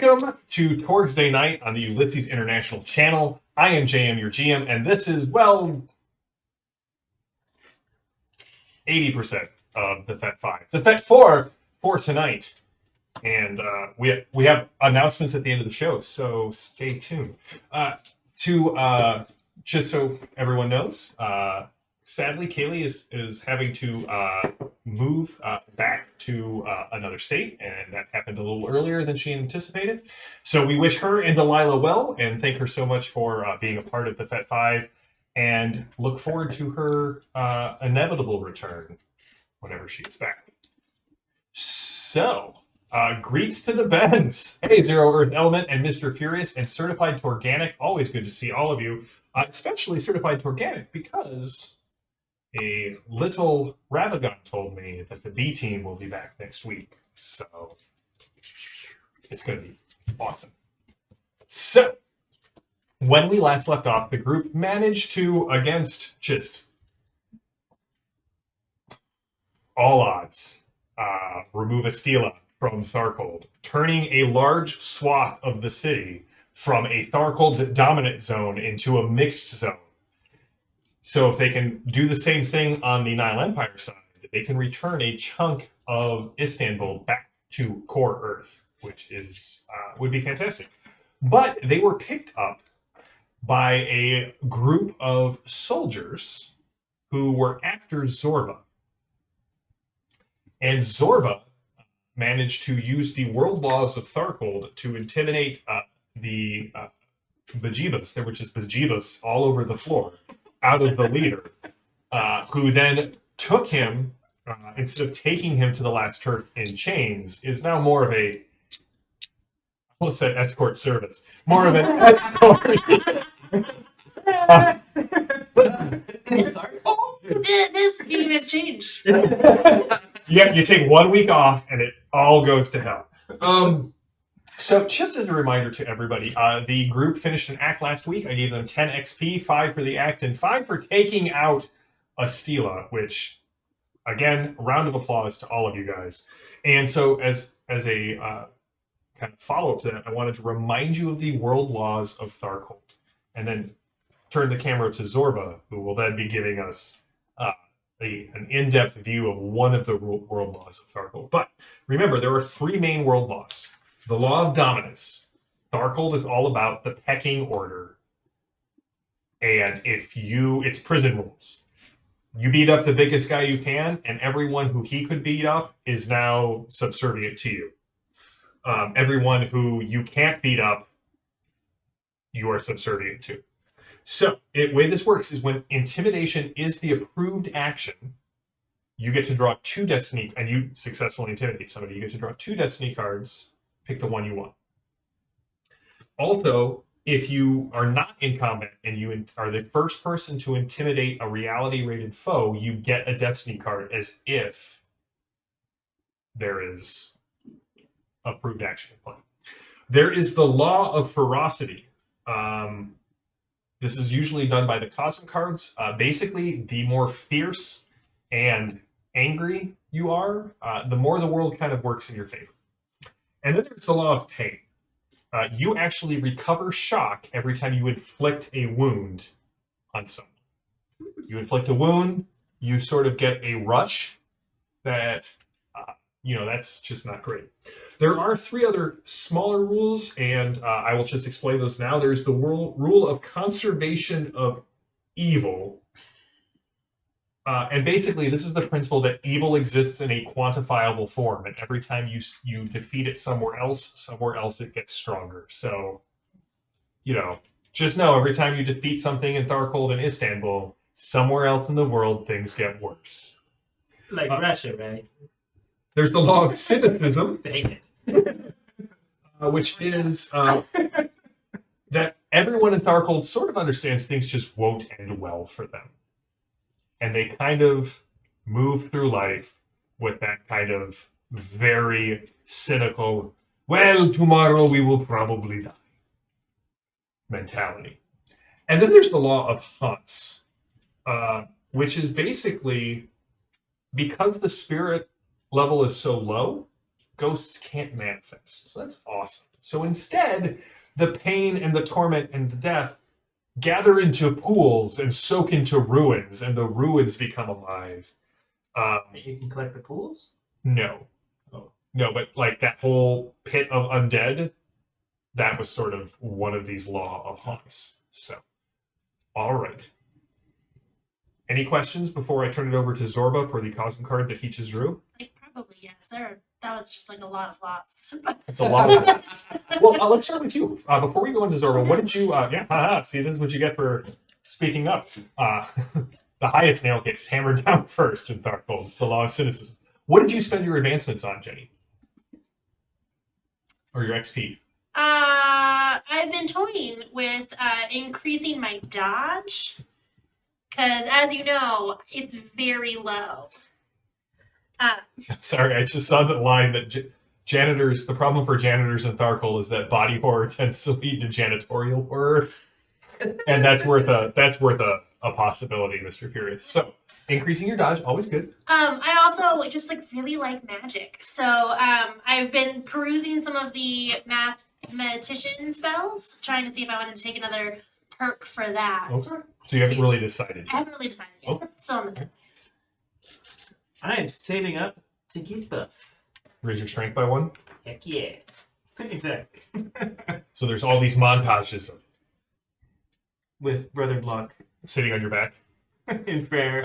Welcome to Torg's Day Night on the Ulysses International channel. I am JM, your GM, and this is, well, 80% of the Faites Five. The Faites Four for tonight. And we have announcements at the end of the show, so stay tuned. Just so everyone knows, sadly, Kaylee is having to move back to another state, and that happened a little earlier than she anticipated. So we wish her and Delilah well, and thank her so much for being a part of the Faites Five, and look forward to her inevitable return whenever she is back. So, greets to the Bens. Hey, Zero Earth Element and Mr. Furious and Certified Torganic. Always good to see all of you, especially Certified Torganic, because a little Ravagon told me that the B team will be back next week. So it's going to be awesome. So when we last left off, the group managed to, against just all odds, remove a steale from Tharkold, turning a large swath of the city from a Tharkold dominant zone into a mixed zone. So if they can do the same thing on the Nile Empire side, they can return a chunk of Istanbul back to core Earth, which is would be fantastic. But they were picked up by a group of soldiers who were after Zorba. And Zorba managed to use the world laws of Tharkold to intimidate the Bajibas. There were just Bajibas all over the floor, out of the leader, who then took him, instead of taking him to the last Turk in chains, is now more of a, I almost said escort service, more of an escort. This game has changed. Yeah, you take 1 week off and it all goes to hell. So just as a reminder to everybody, the group finished an act last week. I gave them 10 XP, 5 for the act, and 5 for taking out a steale, which, again, a round of applause to all of you guys. And so as a kind of follow-up to that, I wanted to remind you of the world laws of Tharkold, and then turn the camera to Zorba, who will then be giving us an in-depth view of one of the world laws of Tharkold. But remember, there are 3 main world laws. The law of dominance. Tharkold is all about the pecking order. And it's prison rules. You beat up the biggest guy you can, and everyone who he could beat up is now subservient to you. Everyone who you can't beat up, you are subservient to. So, the way this works is when intimidation is the approved action, you get to draw 2 destiny, and you successfully intimidate somebody. You get to draw 2 destiny cards, pick the one you want. Also, if you are not in combat and you are the first person to intimidate a reality-rated foe, you get a destiny card as if there is approved action in play. There is the Law of Ferocity. This is usually done by the Cosm cards. Basically, the more fierce and angry you are, the more the world kind of works in your favor. And then there's the Law of Pain. You actually recover shock every time you inflict a wound on someone. You inflict a wound, you sort of get a rush that, that's just not great. There are 3 other smaller rules, and I will just explain those now. There's the rule of conservation of evil. And basically, this is the principle that evil exists in a quantifiable form, and every time you defeat it somewhere else it gets stronger. So, just know every time you defeat something in Tharkold and Istanbul, somewhere else in the world, things get worse. Like Russia, right? There's the law of cynicism. Dang it. Which is that everyone in Tharkold sort of understands things just won't end well for them. And they kind of move through life with that kind of very cynical, well, tomorrow we will probably die mentality. And then there's the law of haunts, which is basically, because the spirit level is so low, ghosts can't manifest. So that's awesome. So instead, the pain and the torment and the death gather into pools and soak into ruins, and the ruins become alive. You can collect the pools? No. Oh. No, but like that whole pit of undead, that was sort of one of these law of haunts. So, all right. Any questions before I turn it over to Zorba for the Cosm card that he just drew? Like, probably yes. That was just like a lot of lots. It's a lot of lots. Well, let's start with you. Before we go into Zorba, what did you... see, this is what you get for speaking up. The highest nail gets hammered down first in Tharkfold. It's the law of cynicism. What did you spend your advancements on, Jenny? Or your XP? I've been toying with increasing my dodge. Because, as you know, it's very low. Sorry, I just saw the line that janitors... The problem for janitors in Tharkfold is that body horror tends to lead to janitorial horror. And that's worth a possibility, Mr. Furious. So, increasing your dodge, always good. I also just like really like magic. So I've been perusing some of the mathematician spells, trying to see if I wanted to take another perk for that. Okay. So you haven't really decided I haven't really decided yet. Okay. Still on the fence. I am saving up to get buff. Raise your strength by 1. Heck yeah. Exactly. So there's all these montages of With Brother Block sitting on your back. in prayer.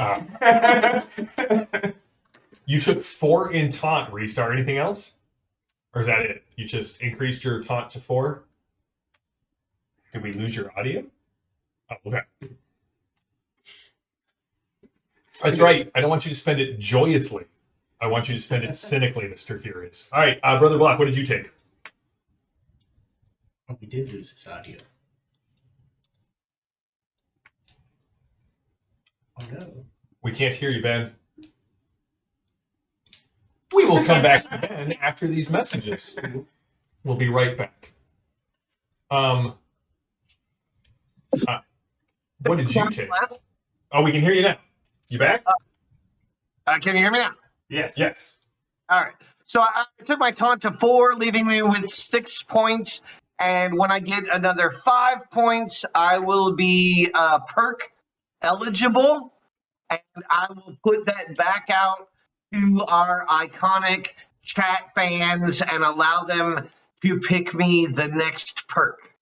You took 4 in taunt, Restart. Anything else? Or is that it? You just increased your taunt to 4? Did we lose your audio? Oh, okay. That's right. I don't want you to spend it joyously. I want you to spend it cynically, Mr. Furious. All right, Brother Block, what did you take? Oh, we did lose this audio. Oh no. We can't hear you, Ben. We will come back to Ben after these messages. We'll be right back. What did you take? Oh, we can hear you now. You back? Can you hear me now? Yes. Yes. All right. So I took my taunt to 4, leaving me with 6 points. And when I get another 5 points, I will be perk eligible. And I will put that back out to our iconic chat fans and allow them to pick me the next perk.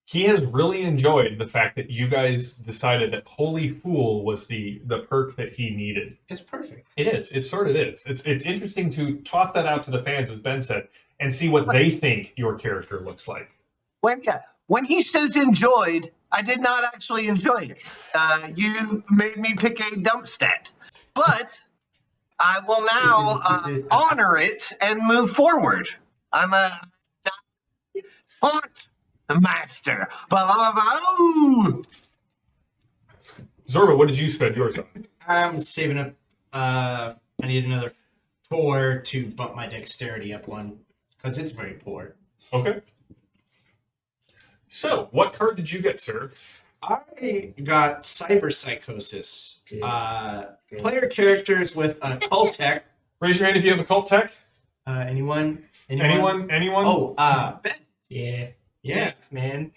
He has really enjoyed the fact that you guys decided that Holy Fool was the perk that he needed. It's perfect. It is. It sort of is. It's interesting to toss that out to the fans, as Ben said, and see what they think your character looks like. When he says enjoyed, I did not actually enjoy it. You made me pick a dump stat. But I will now honor it and move forward. I'm a taunt master. Ba-ba-ba-ba-ooh. Zorba, what did you spend yours on? I'm saving up. I need another 4 to bump my dexterity up 1 because it's very poor. Okay. So, what card did you get, sir? I got cyber psychosis. Player characters with a cult tech. Raise your hand if you have a cult tech. Anyone? Anyone? Oh, Ben. Yeah. Yeah. Thanks, man.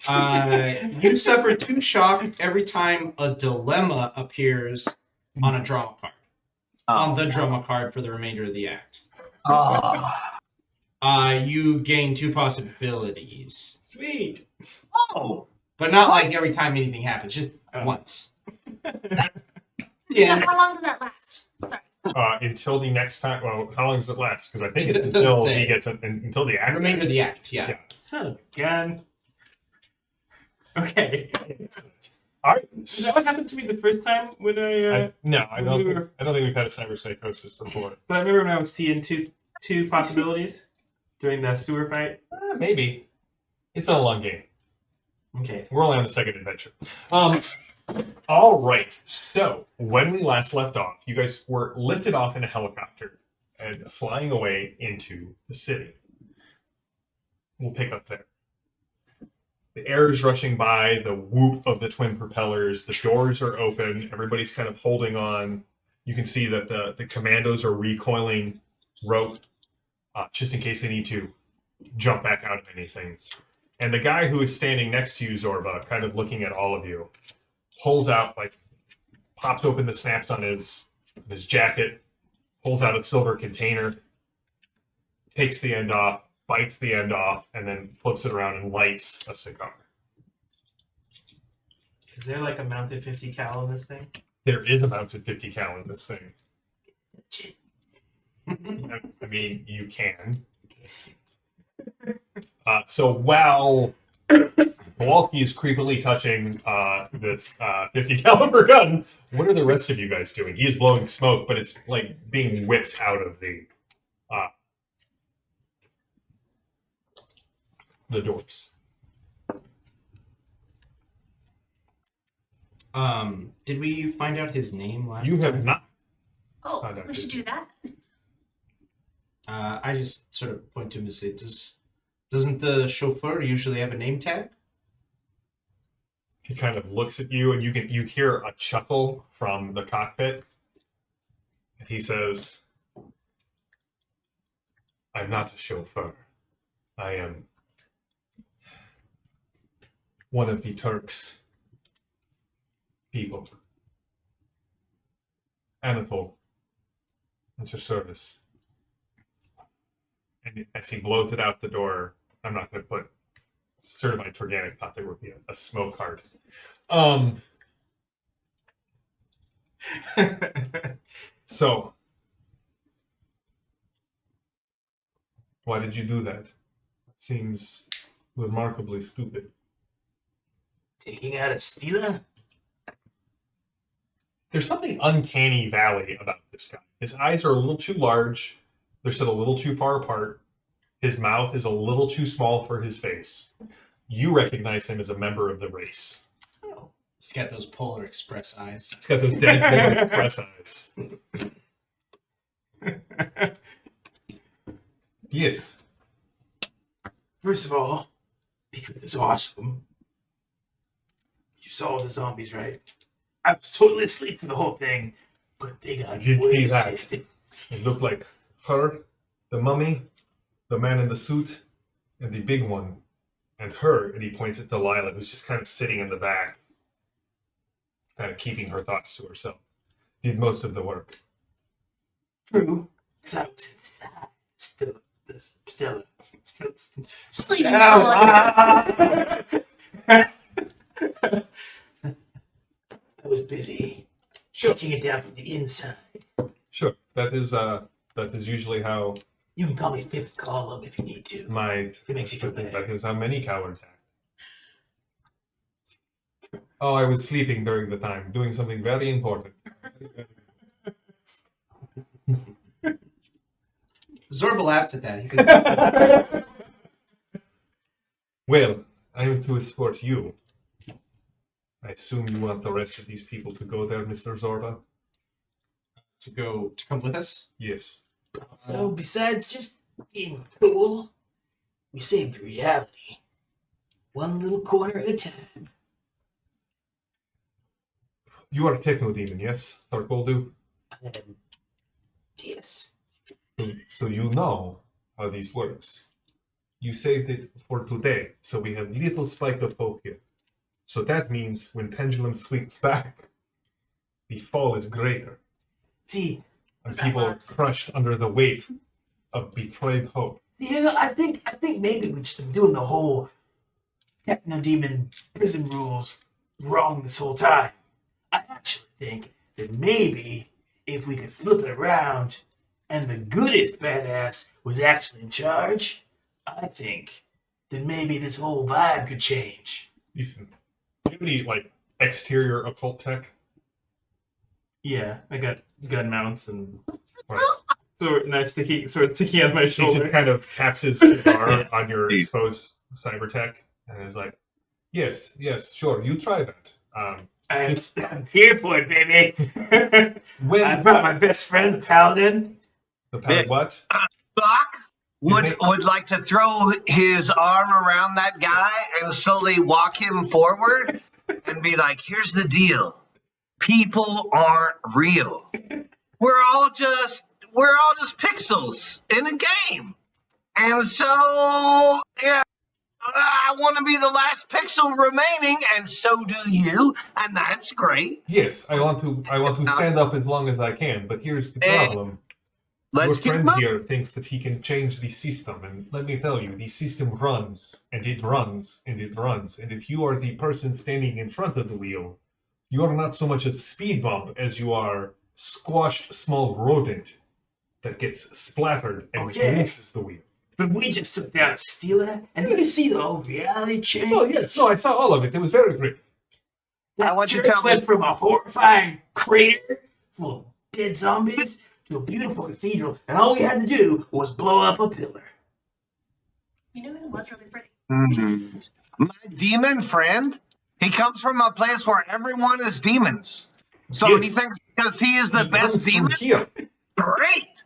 You suffer 2 shock every time a dilemma appears on a drama card. On the drama card for the remainder of the act. Oh. You gain 2 possibilities. Sweet. Oh. But not like every time anything happens, just once. Yeah. How long does that last? Sorry. Until the next time. Well, how long does it last? Because I think it's Until until the he gets until the act. Remainder of the act, yeah. Son of a gun. Okay. All right. Is that what happened to me the first time when I No, I don't think we've had a cyber psychosis before. But I remember when I was seeing two possibilities during the sewer fight. Maybe. It's been a long game. Okay. We're only on the second adventure. All right. So when we last left off, you guys were lifted off in a helicopter and flying away into the city. We'll pick up there. The air is rushing by, the whoop of the twin propellers, the doors are open, everybody's kind of holding on. You can see that the commandos are recoiling rope. just in case they need to jump back out of anything. And the guy who is standing next to you, Zorba, kind of looking at all of you, pulls out, like, pops open the snaps on his jacket, pulls out a silver container, takes the end off, bites the end off, and then flips it around and lights a cigar. Is there like a mounted 50 cal in this thing? There is a mounted 50 cal in this thing. I mean, you can. So while Kowalski is creepily touching this 50 caliber gun, what are the rest of you guys doing? He's blowing smoke, but it's like being whipped out of the doors. Did we find out his name last You have time? not. Oh, no, we should do that. I just sort of point to him and say, doesn't the chauffeur usually have a name tag? He kind of looks at you, and you hear a chuckle from the cockpit. And he says, "I'm not a chauffeur. I am one of the Turks' people. Anatole, into service." And as he blows it out the door, I'm not going to put certified organic, thought there would be a smoke heart. So, why did you do that? Seems remarkably stupid. Taking out a stealer? There's something uncanny valley about this guy. His eyes are a little too large. They're set a little too far apart. His mouth is a little too small for his face. You recognize him as a member of the race. Oh. He's got those Polar Express eyes. He's got those dead Polar Express eyes. Yes. First of all, because it's awesome. You saw the zombies, right? I was totally asleep for the whole thing, but they got Did you see that? wasted. It looked like her, the mummy, the man in the suit, and the big one, and her, and he points at Delilah, who's just kind of sitting in the back, kind of keeping her thoughts to herself. Did most of the work. True, because I was inside. Still. Sleeping Ow, Colin. I was busy Sure. taking it down from the inside. Sure. That is usually how You can call me fifth column if you need to. it makes you feel better. That is how many cowards act. Oh, I was sleeping during the time, doing something very important. Zorba laughs at that. He goes, Well, I am to escort you. I assume you want the rest of these people to go there, Mr. Zorba? to come with us? Yes. So, besides just being cool, we saved reality. One little corner at a time. You are a techno demon, yes, Tarkoldu? Yes. So you know how this works. You saved it for today, so we have little spike of hope here. So that means when pendulum swings back, the fall is greater, See, and that people are last? crushed under the weight of betrayed hope. I think maybe we've just been doing the whole techno demon prison rules wrong this whole time. I actually think that maybe if we could flip it around and the goodest badass was actually in charge, I think that maybe this whole vibe could change. Listen, do you have any, like, exterior occult tech? Yeah, I got gun mounts and Right. sword sticking out my He just shoulder. kind of taps his cigar on your exposed cyber tech and is like, yes, sure, you try that. I'm here for it, baby. I When brought my best friend, the Paladin. the pound what? Block would name- would like to throw his arm around that guy and slowly walk him forward and be like, "Here's the deal. People aren't real. We're all just pixels in a game. And so, yeah, I want to be the last pixel remaining, and so do you, and that's great. Yes, I want to stand up as long as I can, but here's the problem. Your Let's keep friend moving. here thinks that he can change the system, and let me tell you, the system runs, and it runs, and it runs, and if you are the person standing in front of the wheel, you are not so much a speed bump as you are squashed small rodent that gets splattered and misses the wheel. But we just took down a stealer, and did you see the whole reality change? Oh yes, no, I saw all of it. It was very great. That I want to church tell went this- from a horrifying crater full of dead zombies to a beautiful cathedral, and all we had to do was blow up a pillar. You know, it was really pretty. My demon friend, he comes from a place where everyone is demons. So Yes. he thinks because he is the He best comes from demon, here. great.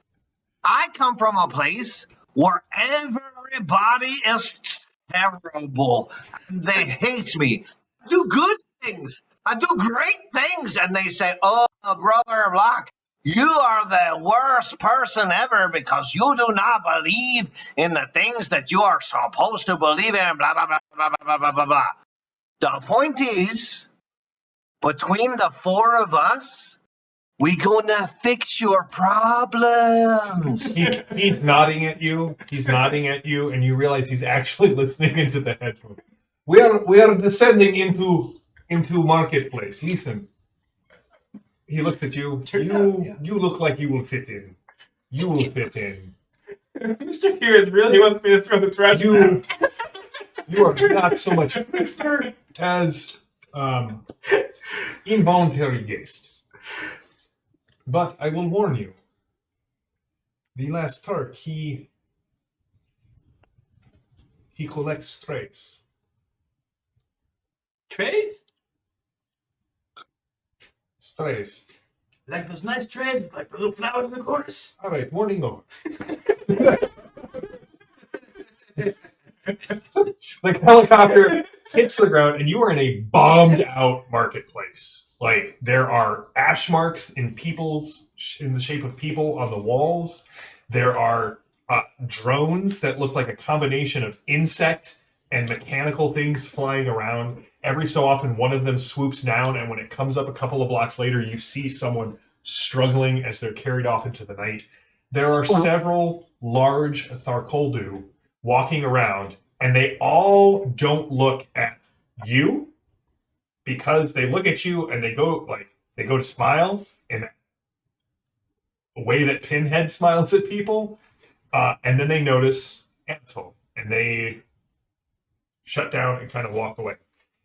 I come from a place where everybody is terrible and they hate me. I do good things. I do great things. And they say, oh, Brother Block, you are the worst person ever because you do not believe in the things that you are supposed to believe in, blah, blah, blah, blah, blah, blah, blah, blah. The point is, between the four of us, we gonna fix your problems. He's nodding at you. He's nodding at you, and you realize he's actually listening into the headphones. We are descending into marketplace. Listen. He looks at you. You look like you will fit in. You will fit in. Mr. Curious really wants me to throw the trash out. You are not so much Mr. as involuntary guest. But I will warn you. The last Turk, he collects strays. Trays? Strays. Like those nice trays with like the little flowers in the corners. All right, warning over. The helicopter hits the ground, and you are in a bombed-out marketplace. Like there are ash marks in the shape of people on the walls. There are drones that look like a combination of insect and mechanical things flying around. Every so often, one of them swoops down, and when it comes up a couple of blocks later, you see someone struggling as they're carried off into the night. There are several large Tharkoldu walking around, and they all don't look at you because they look at you and they go to smile in a way that Pinhead smiles at people, and then they notice Ansel, and they shut down and kind of walk away.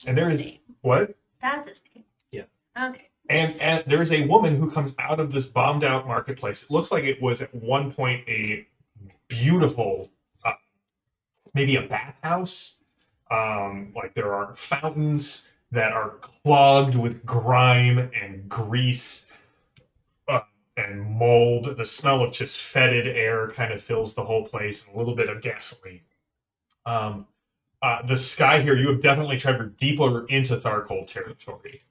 And there is what? That's his name. Yeah. Okay. And there's a woman who comes out of this bombed out marketplace. It looks like it was at one point a beautiful, maybe a bathhouse. Like there are fountains that are clogged with grime and grease and mold. The smell of just fetid air kind of fills the whole place, and a little bit of gasoline. The sky here, you have definitely traveled deeper into Tharkol territory.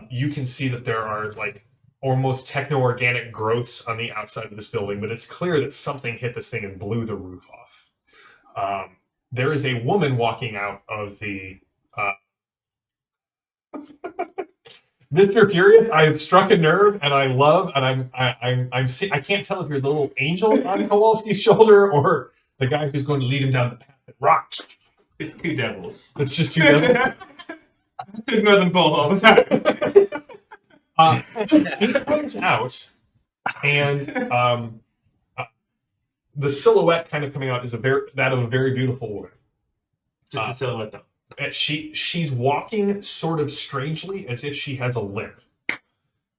You can see that there are like almost techno-organic growths on the outside of this building, but it's clear that something hit this thing and blew the roof off. There is a woman walking out of the Mr. Furious. I have struck a nerve, and I love, and I can't tell if you're the little angel on Kowalski's shoulder or the guy who's going to lead him down the path that rocks. It's two devils. It's just two devils. Ignore them both all the time. He comes out, and the silhouette kind of coming out is that of a very beautiful woman. Just the silhouette though. She's walking sort of strangely as if she has a limp.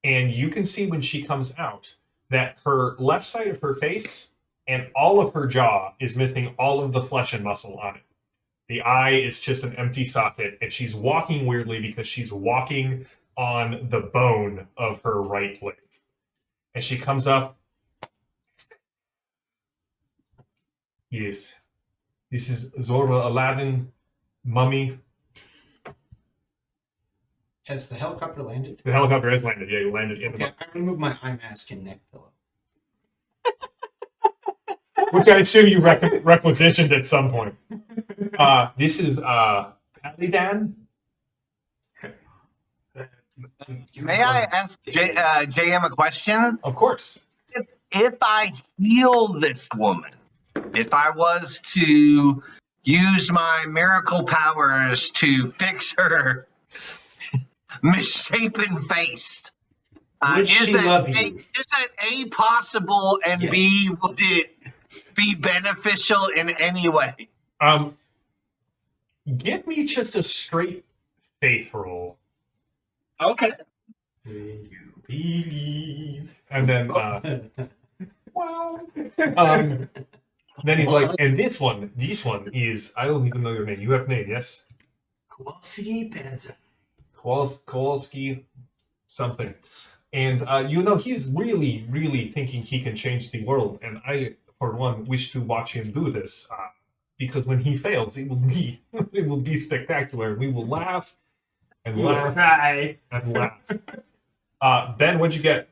And you can see when she comes out that her left side of her face and all of her jaw is missing all of the flesh and muscle on it. The eye is just an empty socket, and she's walking weirdly because she's walking on the bone of her right leg. And she comes up. Yes. This is Zorba Aladdin, Mummy. Has the helicopter landed? The helicopter has landed. Yeah, you landed in the Okay, I remove my eye mask and neck pillow. which I assume you requisitioned at some point. This is Palidan. May I ask JM a question? Of course. If I heal this woman, if I was to use my miracle powers to fix her misshapen face, Would she love you? Is that A, possible, and Yes. B, would it be beneficial in any way? Give me just a straight faith roll. Okay. Will you believe? And then, then he's like, and this one is, I don't even know your name. You have a name, yes? Kowalski Panzer. Kowalski something. And, he's really, really thinking he can change the world. And I, for one, wish to watch him do this. Because when he fails, it will be spectacular. We will laugh and You will laugh cry. and laugh. Ben, what'd you get?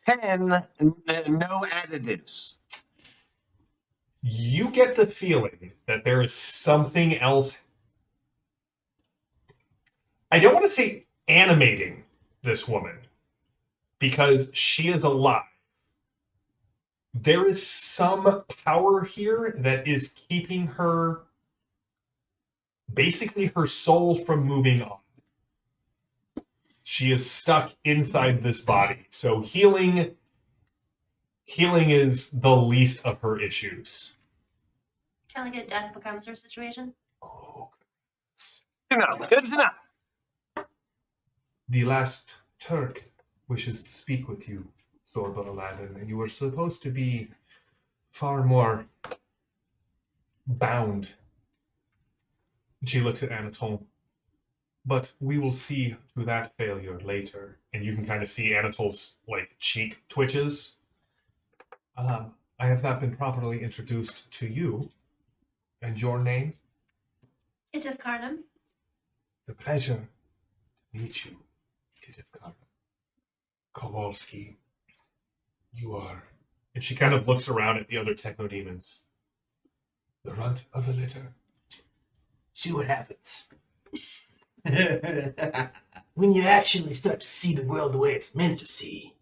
10, no additives. You get the feeling that there is something else. I don't want to say animating this woman because she is alive. There is some power here that is keeping her, basically her soul from moving on. She is stuck inside this body. So healing is the least of her issues. Kind of like a death becomes her situation. Oh, Good enough. Good enough. the last Turk wishes to speak with you, Zorba Aladdin, and you were supposed to be far more bound. She looks at Anatole. But we will see to that failure later. And you can kind of see Anatole's cheek twitches. I have not been properly introduced to you. And your name? Itif Karnam. The pleasure to meet you, Kitivkar. Kowalski. You are. And she kind of looks around at the other techno-demons. The runt of the litter. See what happens. When you actually start to see the world the way it's meant to see,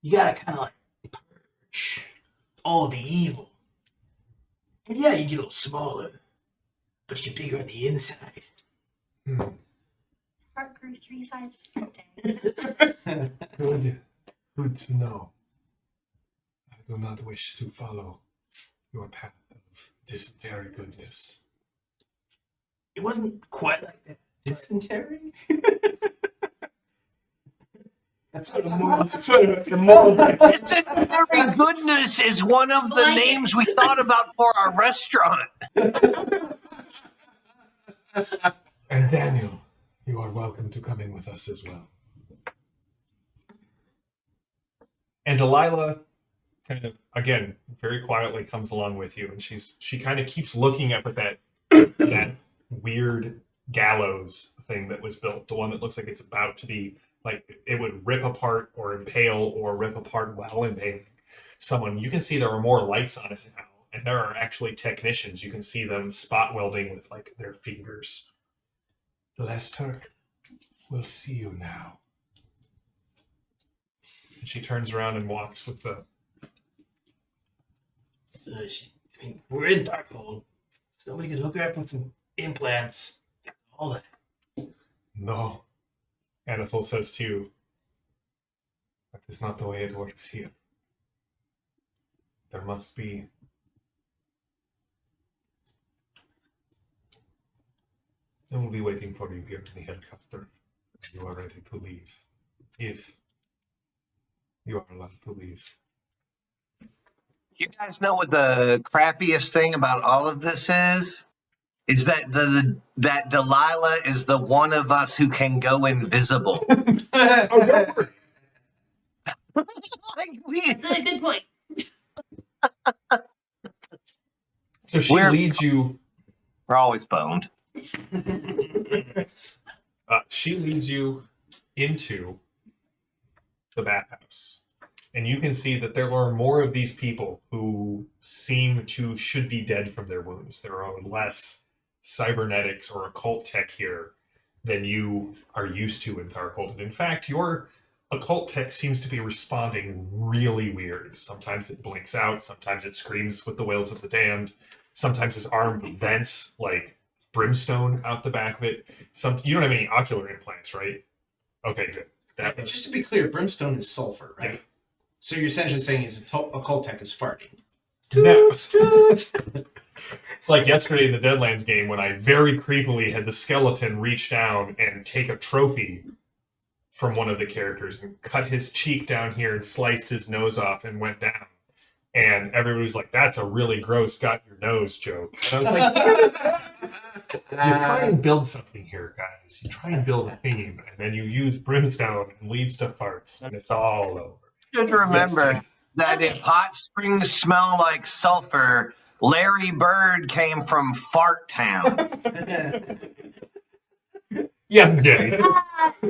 you gotta kind of purge all the evil. And yeah, you get a little smaller, but you get bigger on the inside. Heart grew 3 sizes today. Good to know. I do not wish to follow your path of dysentery goodness. It wasn't quite like that. Dysentery? That's sort of more. Dysentery goodness is one of the names we thought about for our restaurant. And Daniel, you are welcome to come in with us as well. And Delilah kind of, again, very quietly comes along with you, and she kind of keeps looking up at that weird gallows thing that was built, the one that looks like it's about to be, it would rip apart or impale or rip apart while impaling someone. You can see there are more lights on it now, and there are actually technicians. You can see them spot welding with, their fingers. The last Turk will see you now. And she turns around and walks with the... So we're in Darkhold. Somebody could hook her up with some implants. All that. No. Anatole says to you, that is not the way it works here. There must be... I will be waiting for you here in the helicopter. You are ready to leave. If you are allowed to leave. You guys know what the crappiest thing about all of this is? Is that that Delilah is the one of us who can go invisible. Oh, That's a good point. So she leads you... We're always boned. She leads you into the bathhouse. and you can see that there are more of these people who should be dead from their wounds. There are less cybernetics or occult tech here than you are used to in Darkhold. And in fact, your occult tech seems to be responding really weird. Sometimes it blinks out, sometimes it screams with the wails of the damned, sometimes his arm vents like brimstone out the back of it. You don't have any ocular implants, right? Okay, good. Just to be clear, brimstone is sulfur, right? Yeah. So you're essentially saying his occult tech is farting. No. It's like yesterday in the Deadlands game when I very creepily had the skeleton reach down and take a trophy from one of the characters and cut his cheek down here and sliced his nose off and went down. And everybody was like, that's a really gross got your nose joke. And I was like, you try and build something here, guys. You try and build a theme, and then you use brimstone and leads to farts, and it's all over. Should remember that if hot springs smell like sulfur, Larry Bird came from Fart Town. Yes, Jenny.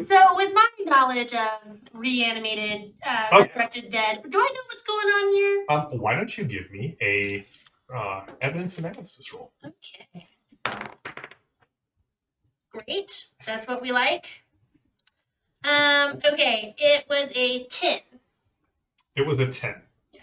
So with my knowledge of reanimated, resurrected dead, do I know what's going on here? Why don't you give me a evidence analysis roll? Okay. Great. That's what we like. Okay. It was a 10. It was a 10. Yeah.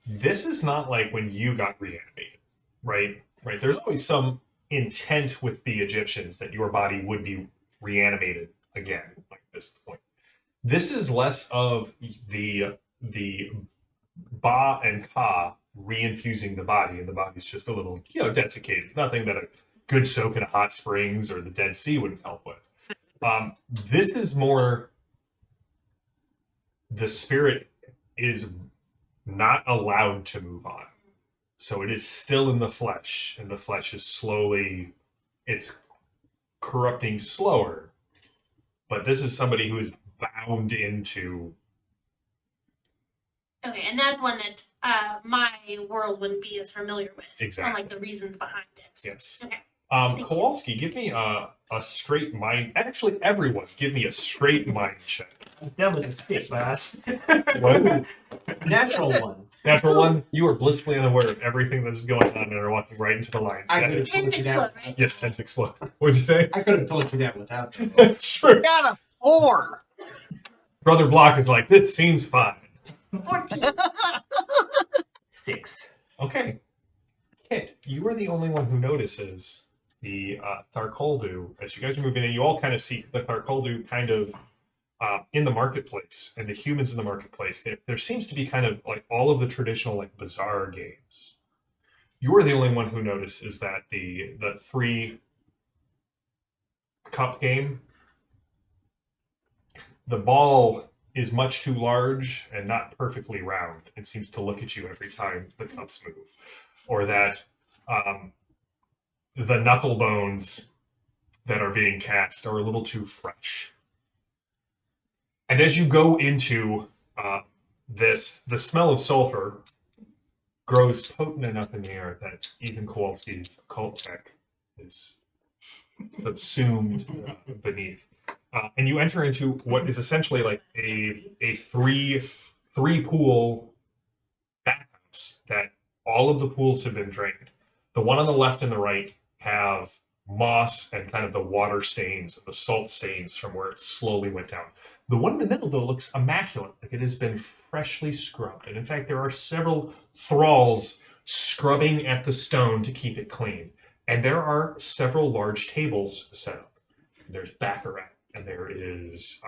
This is not like when you got reanimated, right? Right. There's always some intent with the Egyptians that your body would be reanimated again, like this point. This is less of the Ba and Ka reinfusing the body, and the body's just a little, desiccated. Nothing that a good soak in a hot springs or the Dead Sea wouldn't help with. This is more the spirit is not allowed to move on. So it is still in the flesh, and the flesh is it's corrupting slower. But this is somebody who is bound into. Okay, and that's one that my world wouldn't be as familiar with. Exactly. On, like, the reasons behind it. Yes. Okay. Kowalski, give me a straight mind. Actually, everyone, give me a straight mind check. That was a stick, boss. What? Natural one. Natural one. You are blissfully unaware of everything that is going on and are walking right into the lines. I could have told Tens you that. explode, right? Yes, tens explode. What'd you say? I could have told you that without you. It's true. Got a 4. Brother Block is like, this seems fine. 14. 6. Okay. Kit, you are the only one who notices the Tharkoldu. As you guys are moving in, you all kind of see the Tharkoldu kind of in the marketplace, and the humans in the marketplace. There seems to be kind of like all of the traditional like bizarre games. You are the only one who notices that the 3 cup game, the ball is much too large and not perfectly round. It seems to look at you every time the cups move. Or that the knuckle bones that are being cast are a little too fresh. And as you go into this, the smell of sulfur grows potent enough in the air that even Kowalski's occult tech is subsumed beneath. And you enter into what is essentially like a three pool bathhouse that all of the pools have been drained. The one on the left and the right have moss and kind of the water stains, the salt stains from where it slowly went down. The one in the middle, though, looks immaculate, like it has been freshly scrubbed. And in fact, there are several thralls scrubbing at the stone to keep it clean. And there are several large tables set up. There's baccarat, and there is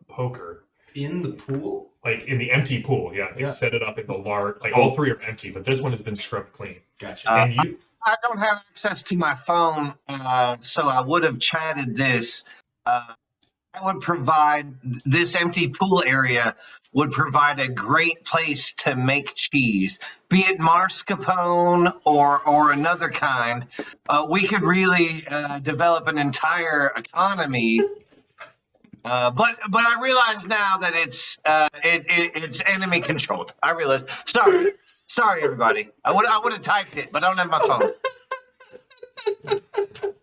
poker. In the pool? Like in the empty pool, yeah. They set it up in the large, like all 3 are empty, but this one has been scrubbed clean. Gotcha. And you, I don't have access to my phone, so I would have chatted this. I would provide this empty pool area would provide a great place to make cheese, be it mascarpone or another kind. We could really develop an entire economy. But I realize now that it's enemy controlled. I realize. Sorry, everybody. I would have typed it, but I don't have my phone.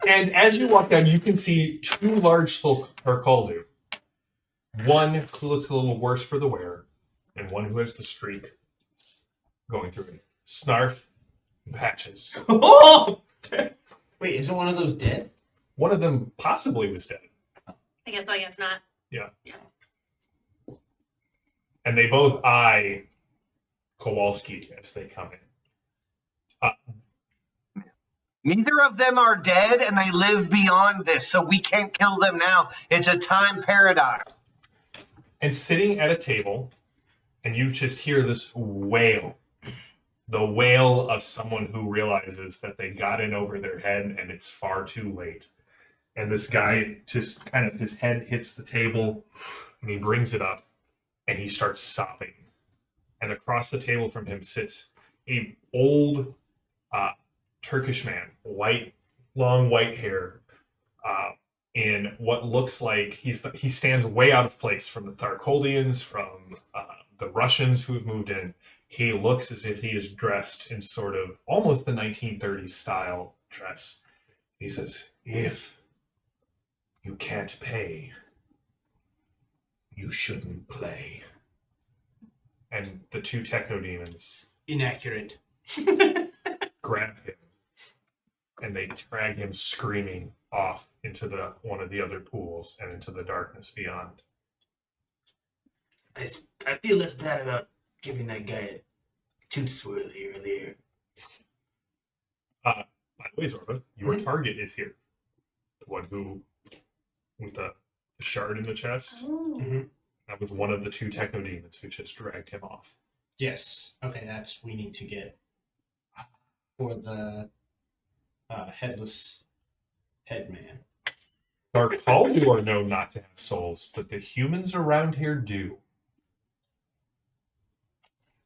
and as you walk down, you can see 2 large Tharkoldu one who looks a little worse for the wear, and one who has the streak going through it. Snarf and Patches. Oh! Wait, isn't one of those dead? One of them possibly was dead. I guess not. And they both eye Kowalski as they come in. Neither of them are dead, and they live beyond this, so we can't kill them now. It's a time paradox. And sitting at a table, and you just hear this wail. The wail of someone who realizes that they got in over their head and it's far too late. And this guy just kind of, his head hits the table and he brings it up and he starts sobbing. And across the table from him sits a old Turkish man, long white hair, in what looks like he stands way out of place from the Tharkoldians, from the Russians who have moved in. He looks as if he is dressed in sort of almost the 1930s style dress. He says, "If you can't pay, you shouldn't play." And the two techno demons Inaccurate. grab him and they drag him screaming off into one of the other pools and into the darkness beyond. I feel less bad about giving that guy a tooth swirly earlier. By the way, Zorba, your target is here. The one who, with the shard in the chest, Oh. that was one of the two techno demons who just dragged him off. Yes. Okay, we need to get for the headless headman. Tharkaldur are known not to have souls, but the humans around here do.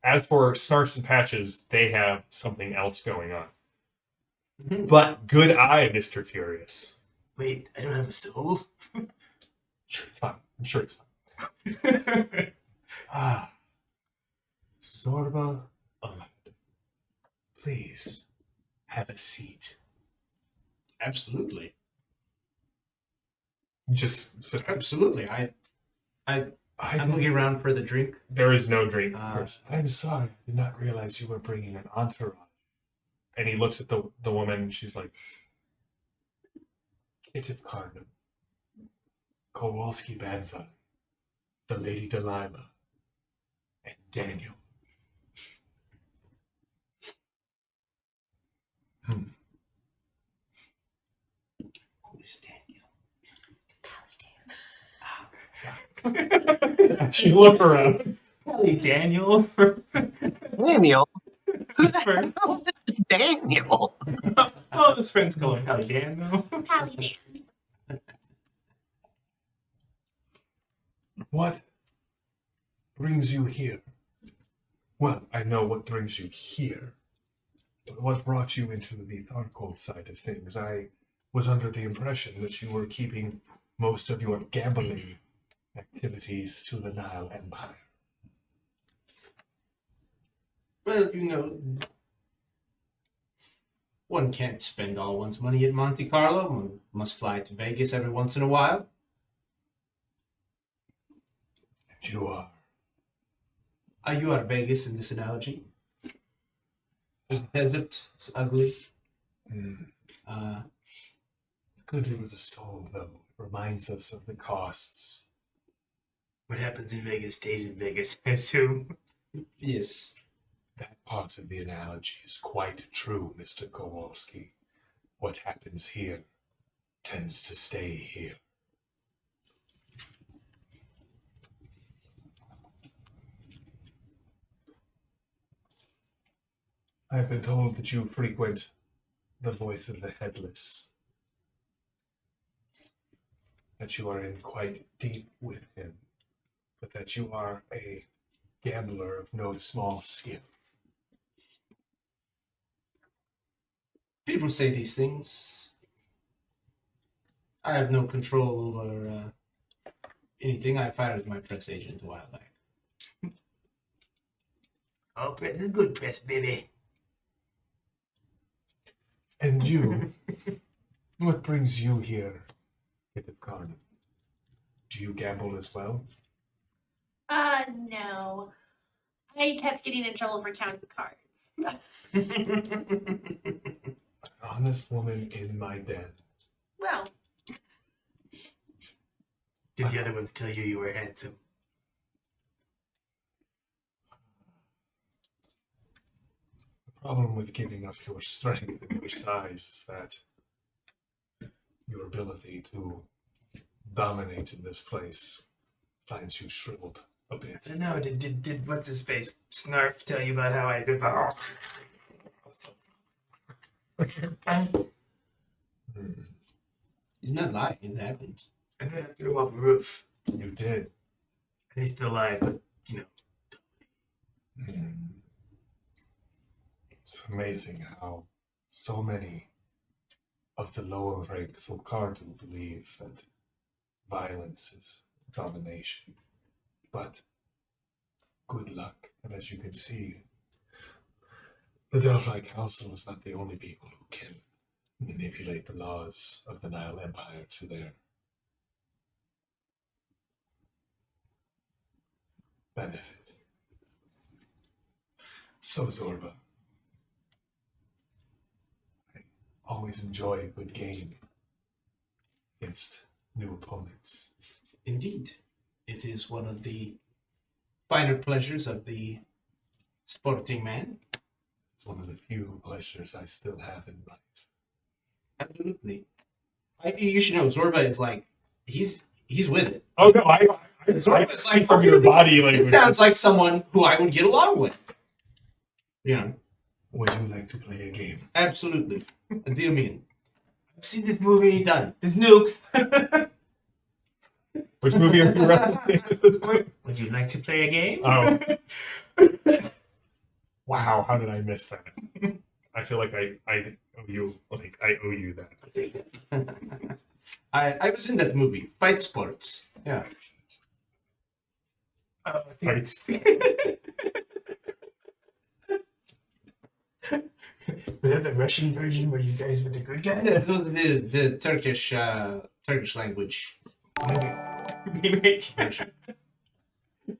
As for Snarfs and Patches, they have something else going on. But good eye, Mr. Furious. Wait, I don't have a soul? Sure, it's fine. I'm sure it's fine. Zorba, please have a seat. Absolutely. Just sit. Absolutely. I'm looking around for the drink. There is no drink. Ah. I'm sorry. I did not realize you were bringing an entourage. And he looks at the woman. And she's like, Kitiv Karnum, Kowalski Banzai, the Lady Delilah, and Daniel. Who is Daniel? She looked around. Kelly Daniel. Daniel? Who the hell is Daniel? Oh, his friend's going Kelly Daniel. Pally Dan. What brings you here? Well, I know what brings you here. But what brought you into the Tharkol side of things? I was under the impression that you were keeping most of your gambling activities to the Nile Empire. Well, one can't spend all one's money at Monte Carlo. One must fly to Vegas every once in a while. And you are. You are Vegas in this analogy. There's the desert. It's ugly. Good for the soul, though. It reminds us of the costs. What happens in Vegas stays in Vegas, I assume. Yes. That part of the analogy is quite true, Mr. Kowalski. What happens here tends to stay here. I've been told that you frequent the voice of the headless. That you are in quite deep with him, but that you are a gambler of no small skill. People say these things. I have no control over anything. I fired my press agent a while back. Oh, press is good press, baby. And you, what brings you here, Kitiv Karnum? Do you gamble as well? No. I kept getting in trouble for counting cards. An honest woman in my den. Well, Did the other ones tell you were handsome? The problem with giving up your strength and your size is that your ability to dominate in this place finds you shriveled a bit. I don't know. Did what's his face Snarf tell you about how I did? He's not lying. It happens. And then I threw him off a roof, You did. and he's still alive. But It's amazing how so many of the lower rank Thulkardu believe that violence is domination. But good luck. And as you can see, the Delphi Council is not the only people who can manipulate the laws of the Nile Empire to their benefit. So, Zorba, I always enjoy a good game against new opponents. Indeed. It is one of the finer pleasures of the sporting man. It's one of the few pleasures I still have in life. Absolutely. You should know, Zorba is like, he's with it. Oh no, I Zorba's see from your body language. It sounds like someone who I would get along with. You know, Would you like to play a game? absolutely. A deal mean. I've seen this movie. Done. There's nukes. Which movie are you referencing at this point? Would you like to play a game? Oh. Wow, how did I miss that? I feel like I owe you that. I was in that movie, Fight Sports. Yeah. I think Fights. Was that the Russian version where you guys were the good guys? It was the Turkish language Remake. version.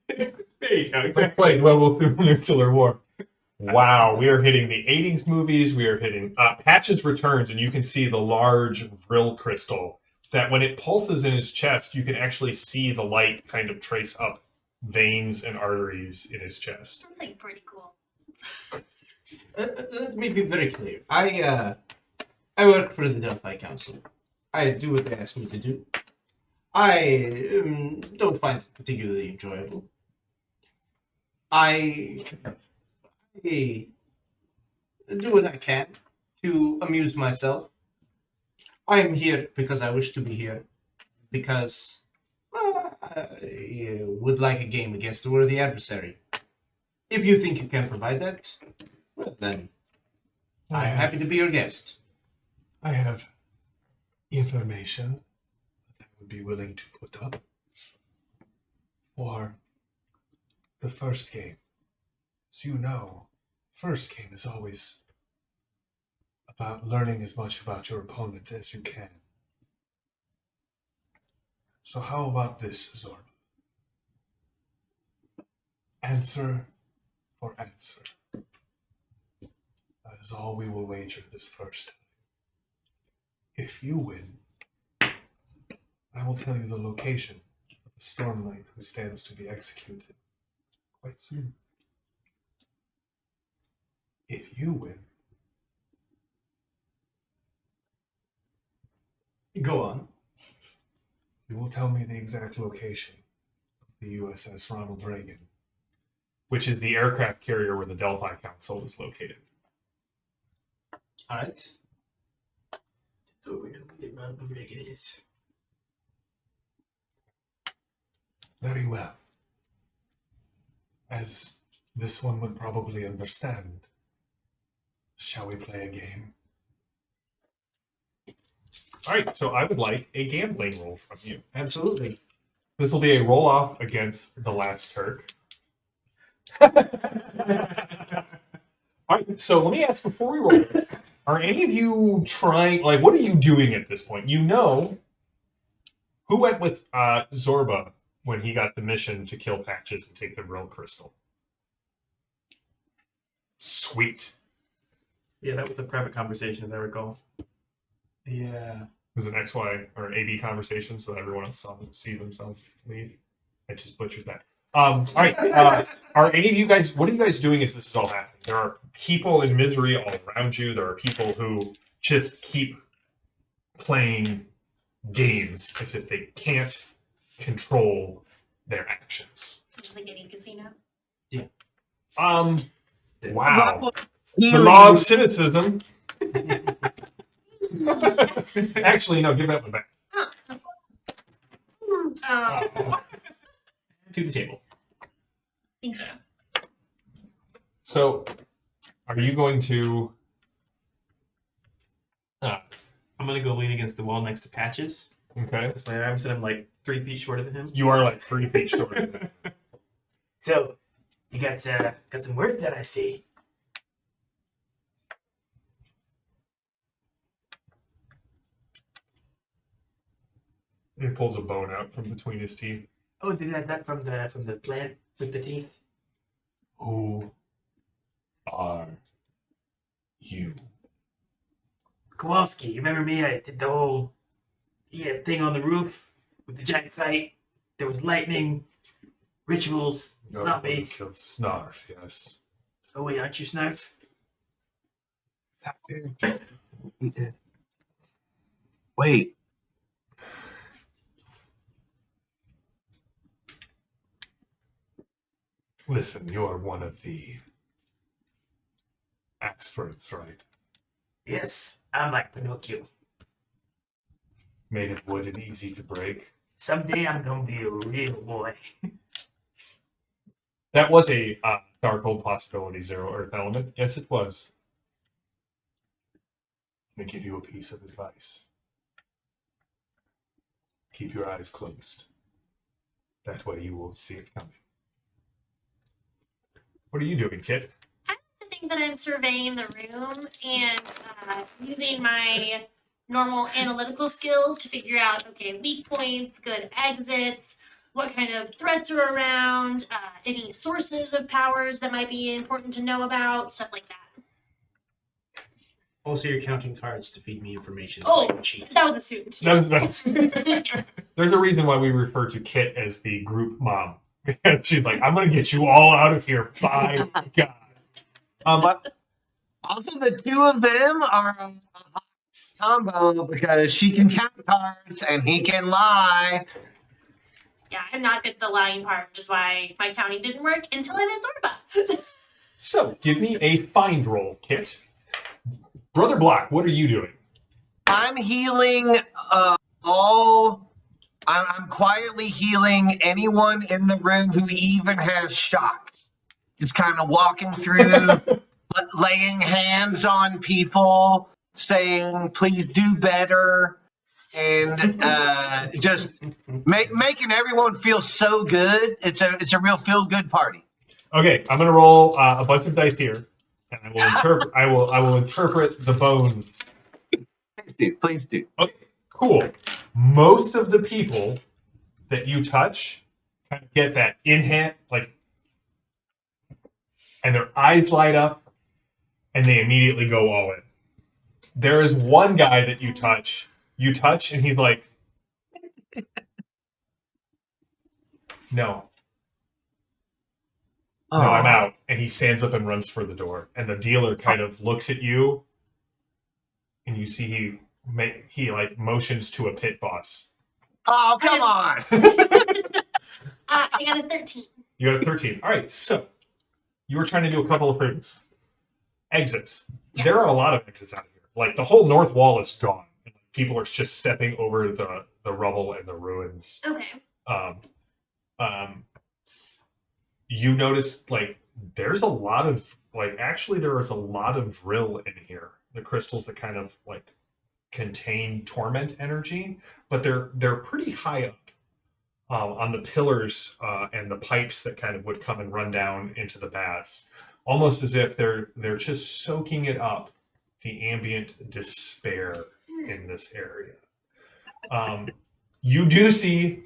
There you go. It's like playing Level through Nuclear War. Wow, we are hitting the 80s movies. We are hitting Patches returns, and you can see the large Vril crystal that when it pulses in his chest, you can actually see the light kind of trace up veins and arteries in his chest. that's like pretty cool. Let me be very clear. I work for the Delphi Council. I do what they ask me to do. I don't find it particularly enjoyable. I do what I can to amuse myself. I am here because I wish to be here. Because I would like a game against a worthy adversary. If you think you can provide that, well then, I'm happy to be your guest. I have information that I would be willing to put up for the first game. As you know, first game is always about learning as much about your opponent as you can. So how about this, Zorba? Answer for answer. That is all we will wager this first time. If you win, I will tell you the location of the Stormlight who stands to be executed quite soon. If you win, Go on. you will tell me the exact location of the USS Ronald Reagan, which is the aircraft carrier where the Delphi Council is located. All right. So we know what the Ronald Reagan is. Very well. As this one would probably understand, shall we play a game? All right, so I would like a gambling roll from you. Absolutely. This will be a roll-off against the last Turk. All right, so let me ask before we roll this, are any of you trying, like, what are you doing at this point? You know Who went with Zorba when he got the mission to kill Patches and take the real crystal? Sweet. Yeah, that was a private conversation, as I recall. Yeah. It was an XY or an AB conversation, so that everyone else saw see themselves leave. I just butchered that. All right. Are any of you guys? What are you guys doing as this is all happening? There are people in misery all around you. There are people who just keep playing games as if they can't control their actions. Just like any casino. Wow. The Healing. law of cynicism. Actually, no. Give that one back. Oh, To the table. thank you. So, are you going to? I'm gonna go lean against the wall next to Patches. Okay. That's my arm, and I'm like 3 feet shorter than him. You are like 3 feet short. So, you got some work that I see. He pulls a bone out from between his teeth. Oh, did that from the plant with the teeth? Who are you? Kowalski, you remember me? I did the whole thing on the roof with the giant fight. There was lightning, rituals, zombies. Killed Snarf, yes. Oh wait, aren't you Snarf? He did. Wait. Listen, you are one of the experts, right? Yes, I'm like Pinocchio. Made of wood and easy to break. Someday I'm gonna be a real boy. That was a Darkhold possibility, Zero Earth element. Yes, it was. Let me give you a piece of advice. Keep your eyes closed. That way you won't see it coming. What are you doing, Kit? I like to think that I'm surveying the room and using my normal analytical skills to figure out, okay, weak points, good exits, what kind of threats are around, any sources of powers that might be important to know about, stuff like that. Also, you're counting cards to feed me information. Oh, cheat. that was assumed. There's a reason why we refer to Kit as the group mom. She's like, I'm going to get you all out of here. By God. But also, the two of them are a hot combo because she can count cards and he can lie. Yeah, I'm not good at the lying part, which is why my counting didn't work until I did Zorba. So, give me a find roll, Kit. Brother Block, what are you doing? I'm healing all. I'm quietly healing anyone in the room who even has shock. Just kind of walking through, laying hands on people, saying, please do better. And just making everyone feel so good. It's a real feel good party. Okay, I'm going to roll a bunch of dice here, and I will interpret. I will interpret the bones. Please do. Okay, cool. Most of the people that you touch kind of get that in hand, like, and their eyes light up, and they immediately go all in. There is one guy that you touch, and he's like, no. No, I'm out. And he stands up and runs for the door. And the dealer kind of looks at you, and you see he like motions to a pit boss. Oh, come on. I got a 13. You got a 13. All right, so you were trying to do a couple of things. Exits. Yeah. There are a lot of exits out here. Like the whole north wall is gone. People are just stepping over the rubble and the ruins. Okay. You notice like there's a lot of there is a lot of vril in here. The crystals that kind of like contain torment energy, but they're pretty high up on the pillars and the pipes that kind of would come and run down into the baths, almost as if they're just soaking it up, the ambient despair in this area. You do see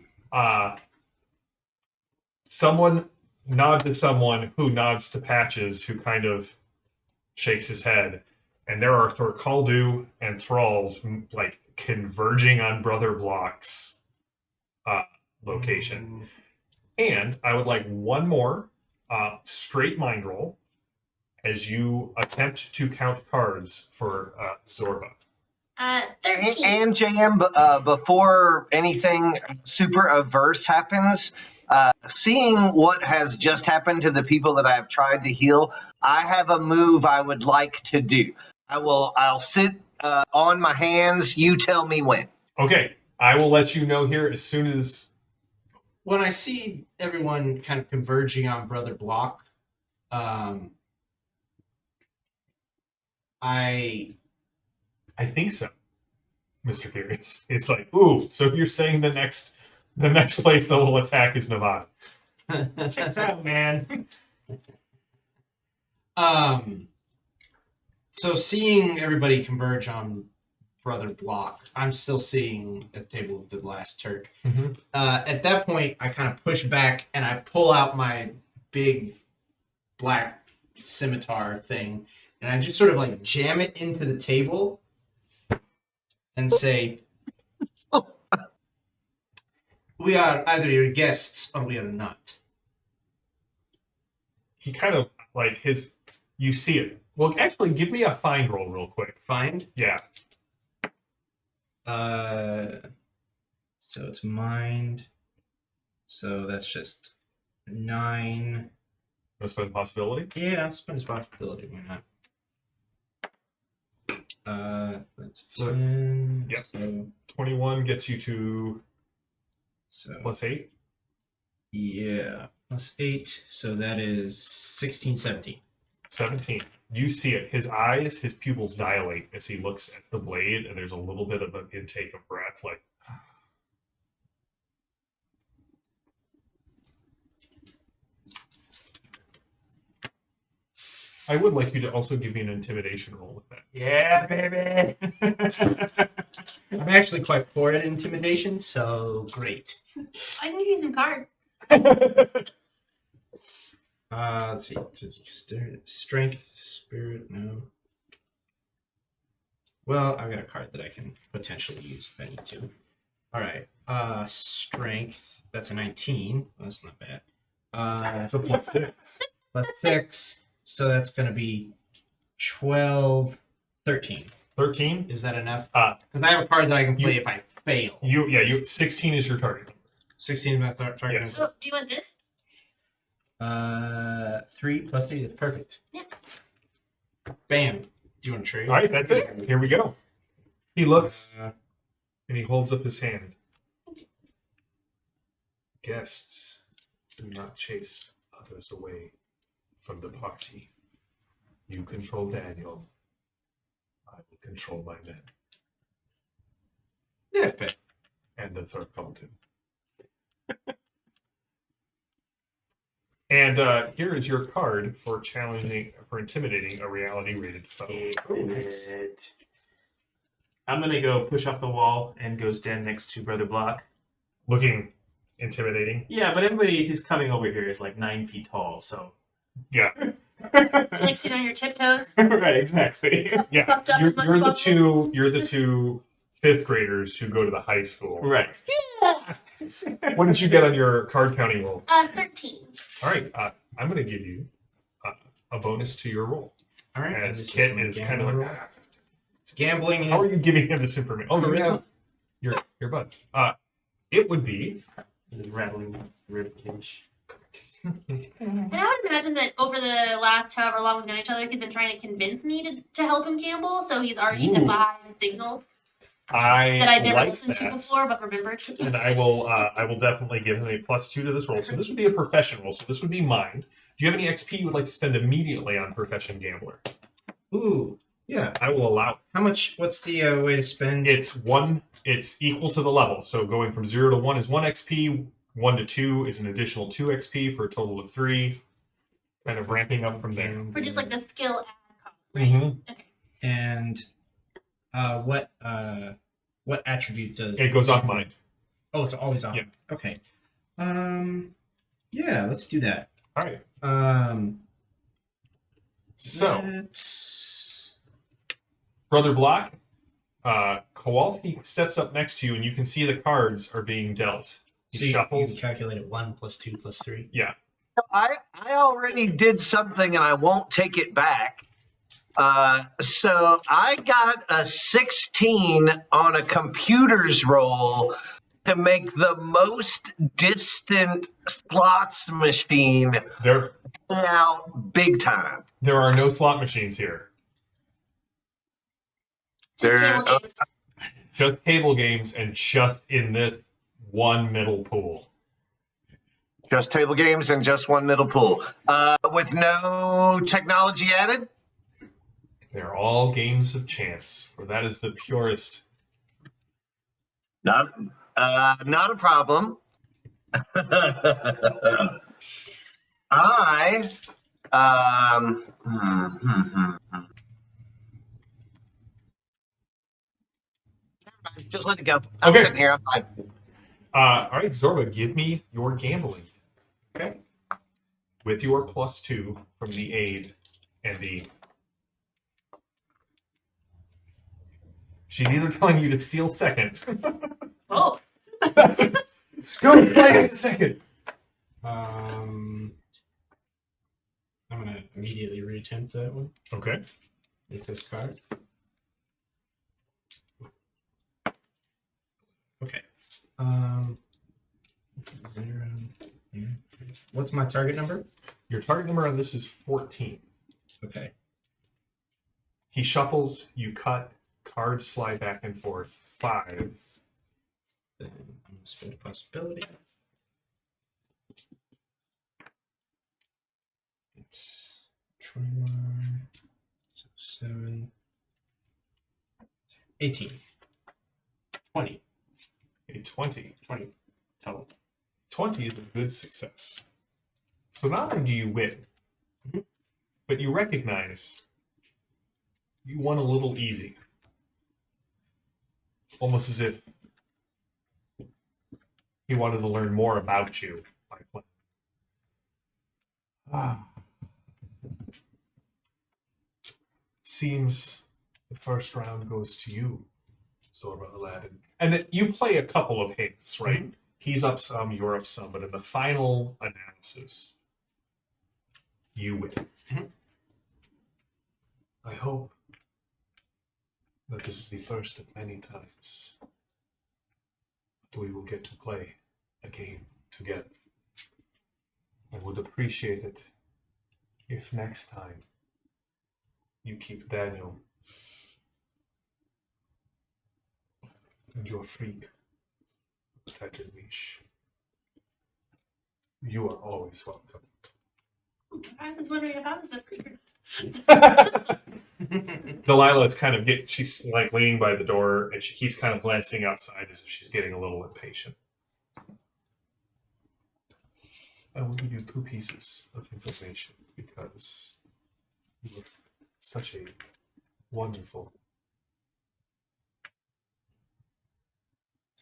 someone nod to someone who nods to Patches, who kind of shakes his head. And there are Thorkaldu and Thralls like converging on Brother Block's location. And I would like one more straight mind roll as you attempt to count cards for Zorba. 13. And JM, before anything super averse happens, seeing what has just happened to the people that I have tried to heal, I have a move I would like to do. I'll sit on my hands. You tell me when. Okay, I will let you know here as soon as. When I see everyone kind of converging on Brother Block, I think so, Mr. Curious. It's like, ooh, so you're saying the next place that will attack is Nevada. Checks out, man. So seeing everybody converge on Brother Block, I'm still seeing at the table of the last Turk. Mm-hmm. At that point, I kind of push back and I pull out my big black scimitar thing, and I just sort of like jam it into the table and say, "We are either your guests or we are not." He kind of like you see it. Well, actually, give me a find roll real quick. Find? Yeah. So it's mind. So that's just 9. That's been a possibility. Yeah, I'll spend his possibility. Why not? That's 10. Yep. So, 21 gets you to plus 8. Yeah, plus 8. So that is 16, 17. 17. You see it. His eyes, his pupils dilate as he looks at the blade, and there's a little bit of an intake of breath, like. I would like you to also give me an intimidation roll with that. Yeah, baby. I'm actually quite poor at intimidation, so great. I can give you some cards. Let's see. Strength, spirit, no. Well, I've got a card that I can potentially use if I need to. All right. Strength. That's a 19. Well, that's not bad. That's a plus 6. Plus 6. So that's going to be 12, 13. 13? Is that enough? Because I have a card that I can play if I fail. 16 is your target. 16 is my target. Yes. So, do you want this? 3 plus 3. That's perfect. Yeah. Bam. Do you want to trade? All right, that's it. Here we go. He looks and he holds up his hand. Guests do not chase others away from the party. You control Daniel. I will control my men. Yeah, fair. And the third Colton. And here is your card for intimidating a reality-rated foe. Excellent. I'm gonna go push off the wall and go stand next to Brother Block. Looking intimidating. Yeah, but everybody who's coming over here is like 9 feet tall, so. Yeah. Like sit on your tiptoes. Right, exactly. Yeah. Puffed up You're, as much you're as the possible. you're the two fifth graders who go to the high school. Right. What did you get on your card counting roll? 13. All right, I'm going to give you a bonus to your roll. All right. As this Kit my is kind gambling of roll. like, Gambling. how are you giving him this information? Oh, Charisma? your buds. It would be Rattling ribcage. And I would imagine that over the last however long we've known each other, he's been trying to convince me to help him gamble, so he's already devised signals that I'd never like listened to that. before but remembered. And I will definitely give him a +2 to this roll. So this would be a profession roll. So this would be mind. Do you have any XP you would like to spend immediately on profession gambler? Ooh. Yeah. I will allow it. How much? What's the way to spend? It's equal to the level. So going from 0 to 1 is 1 XP. 1 to 2 is an additional 2 XP for a total of 3. Kind of ramping up from there. For just like the skill add column, right? Mm-hmm. Okay. And what attribute does It goes off mind. Oh, it's always on. Yeah. Okay. Yeah, let's do that. All right. So, let's... Brother Block, Kowalski steps up next to you, and you can see the cards are being dealt. He So you shuffles. can calculate it 1 + 2 + 3. Yeah. I already did something and I won't take it back. So I got a 16 on a computer's roll to make the most distant slots machine There out big time. are no slot machines here. Just There- table games. Just table games and just in this one middle pool. Just table games and just one middle pool. With no technology added? They're all games of chance, for that is the purest. Not a problem. I just let it go. I'm Okay. sitting here. I'm fine. All right, Zorba, give me your gambling. Okay. With your +2 from the aid and the. She's either telling you to steal second. Oh, Scoop play second. I'm gonna immediately reattempt that one Okay. with this card. Okay. 0. What's my target number? Your target number on this is 14. Okay. He shuffles, you cut, cards fly back and forth. 5. Then I'm gonna spend a possibility. It's 21. So 7. 18. 20. A 20. 20 total. 20 is a good success. So not only do you win, but you recognize you won a little easy. Almost as if he wanted to learn more about you by playing. Seems the first round goes to you, Zorba Aladdin. And that you play a couple of hands, right? He's up some, you're up some, but in the final analysis, you win. I hope that this is the first of many times that we will get to play a game together. I would appreciate it if next time you keep Daniel and your freak a tighter leash. You are always welcome. I was wondering if I was the freaker. Delilah's kind of she's like leaning by the door and she keeps kind of glancing outside as if she's getting a little impatient. I will give you 2 pieces of information because you are such a wonderful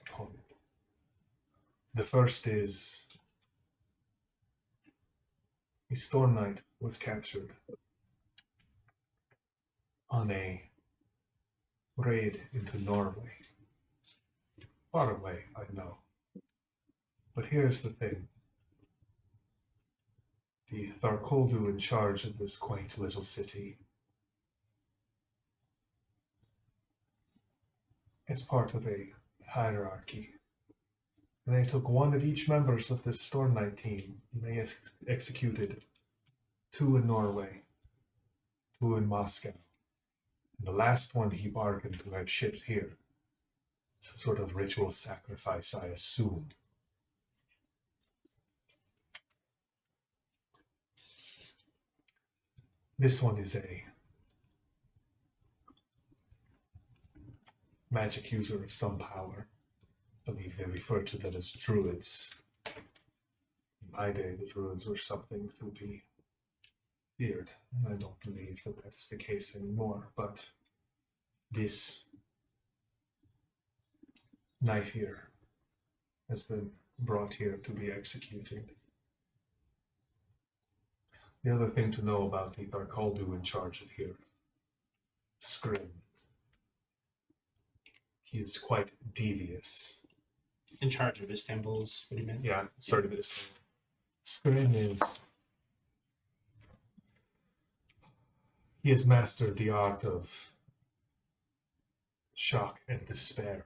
opponent. The first is a Storm Knight was captured on a raid into Norway. Far away, I know. But here's the thing. The Tharkoldu in charge of this quaint little city is part of a hierarchy. And they took one of each members of this Storm Knight team, and they executed 2 in Norway, 2 in Moscow. And the last one he bargained to have shipped here. Some sort of ritual sacrifice, I assume. This one is a magic user of some power. I believe they refer to them as druids. In my day, the druids were something to be feared. I don't believe that that's the case anymore, but this knife here has been brought here to be executed. The other thing to know about the Barkaldu in charge of here, Scrim. He is quite devious. In charge of Istanbul's, what do you mean? Yeah, sort of is. Scrim is... He has mastered the art of shock and despair.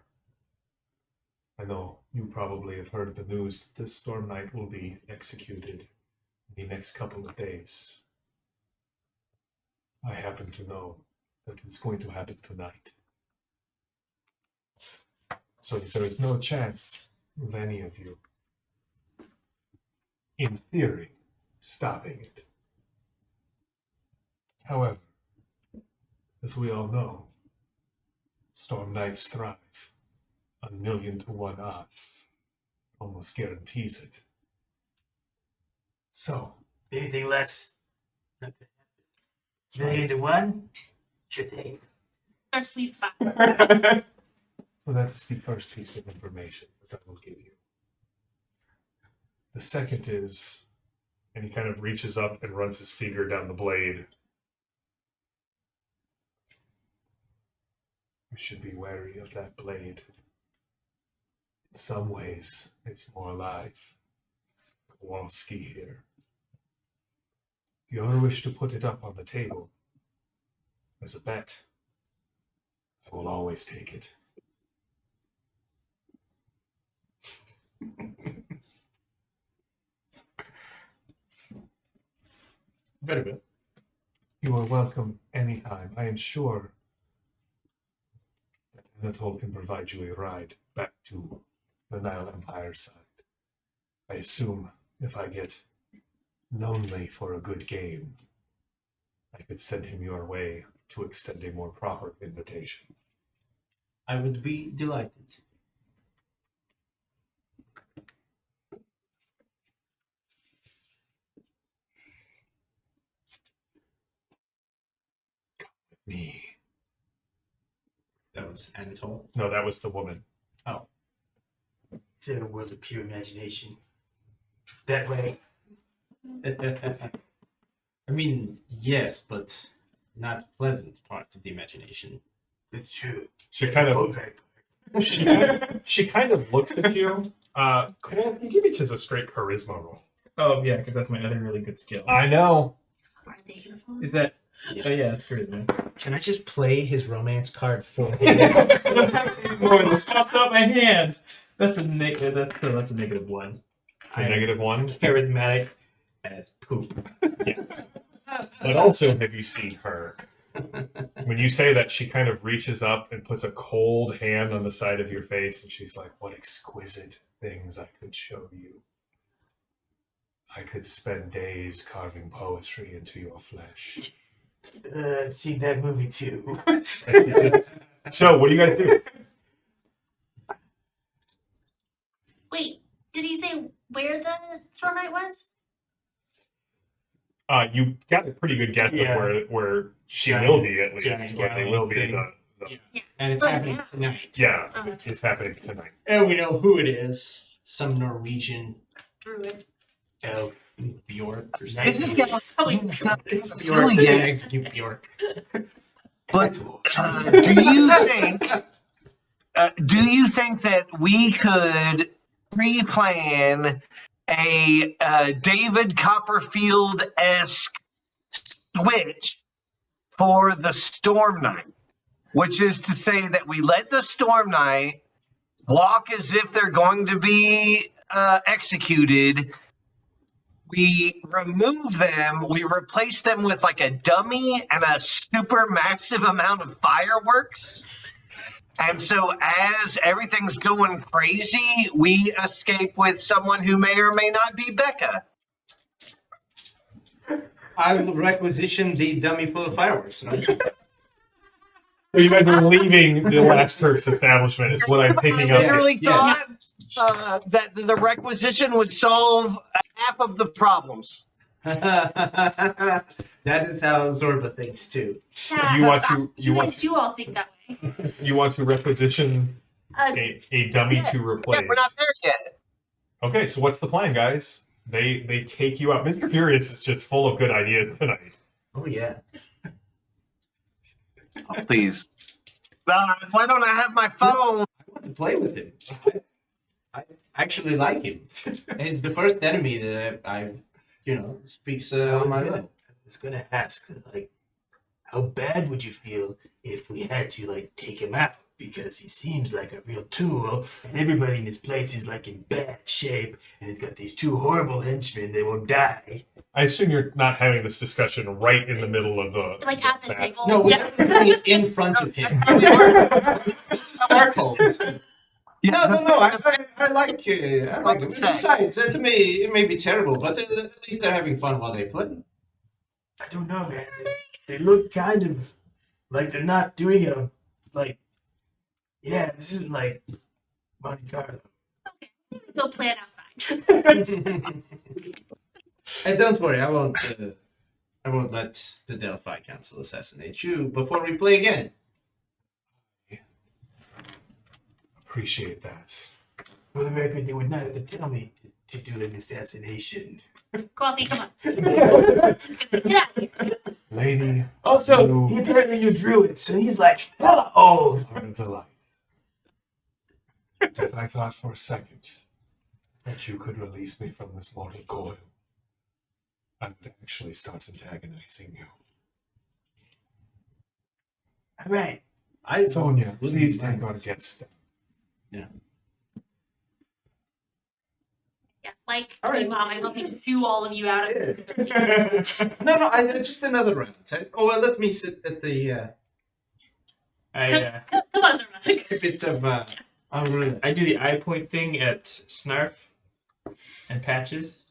I know you probably have heard the news that this Storm Knight will be executed in the next couple of days. I happen to know that it's going to happen tonight. So there is no chance of any of you, in theory, stopping it. However, as we all know, Storm Knights thrive. 1,000,000 to 1 odds almost guarantees it. So, Anything less? Not gonna happen. 1,000,000 to 1? Sure thing. Our sweet spot. so that's the first piece of information that I will give you. The second is, and he kind of reaches up and runs his finger down the blade. You should be wary of that blade. In some ways, it's more alive. Kowalski here. If you ever wish to put it up on the table as a bet, I will always take it. Very good. You are welcome anytime. I am sure that Anatole can provide you a ride back to the Nile Empire side. I assume if I get lonely for a good game, I could send him your way to extend a more proper invitation. I would be delighted. Me. That was Anatole. No, that was the woman. It's in a world of pure imagination. That way. I mean, yes, but not pleasant part of the imagination. It's true. She kind of Both very she kind of looks at you. Cole, can you give me just a straight charisma roll? Oh yeah, because that's my other really good skill. I know. Is that? Oh yeah, that's charisma. Can I just play his romance card for him? More than popped out my hand. That's a negative. That's a -1. It's a -1. Charismatic as poop. But also, have you seen her? When you say that, she kind of reaches up and puts a cold hand on the side of your face, and she's like, "What exquisite things I could show you. I could spend days carving poetry into your flesh." I've seen that movie too. So, what do you guys do? Wait, did he say where the Storm Knight was? You got a pretty good guess Yeah. of where she Giant- will be, at least. giant Where they gallery will be. thing. And it's Oh, happening yeah. tonight. Yeah, Oh. it's happening tonight. And we know who it is. Some Norwegian Druid. elf Bjork or This something. is getting Oh, It's silly, Bjork. gang. Execute Bjork. But do you think that we could pre-plan a David Copperfield-esque switch for the Storm Knight, which is to say that we let the Storm Knight walk as if they're going to be executed. We remove them, we replace them with like a dummy and a super massive amount of fireworks. And so as everything's going crazy, we escape with someone who may or may not be Becca. I will requisition the dummy full of fireworks. Right? So you guys are leaving the Last Turk's establishment, is what I'm picking I up. literally Yes. thought that the requisition would solve half of the problems. That is how Zorba thinks too. Yeah, You want to you want guys do all think that way. you want to requisition Uh, a dummy to Yeah, replace. we're not there yet. Okay, so what's the plan, guys? They take you out. Mr. Furious is just full of good ideas tonight. Oh yeah. Oh, please. Why don't I have my phone? I want to play with him. I actually like him. He's the first enemy that I speaks on my level. I was gonna ask, like, how bad would you feel if we had to, like, take him out? Because he seems like a real tool, and everybody in his place is, like, in bad shape, and he's got these two horrible henchmen that won't die. I assume you're not having this discussion right in the middle of the Like at the bats. table. No, we're Yeah. definitely in front of him. This is Starcold. No. I like him. Besides, to me, it may be terrible, but at least they're having fun while they play. I don't know, man. They look kind of like they're not doing it on, like, yeah, this isn't like Monte Carlo. Okay, go play it outside. And don't worry, I won't let the Delphi Council assassinate you before we play again. Appreciate that. For the record, they would not have to tell me to do an assassination. Coffee, come on. Get out of here. Lady, Also, No. he apparently knew Druid, so he's like hella old. are a delight. If I thought for a second that you could release me from this mortal coil, I would actually start antagonizing you. All right. Sonia, wouldn't please mind. take our guest. Yeah, like All right. Mom, I'm helping shoo all of you out of this. No, just another round. Let me sit at the Come on, Zerma. a bit of roulette. I do the eye point thing at Snarf and Patches.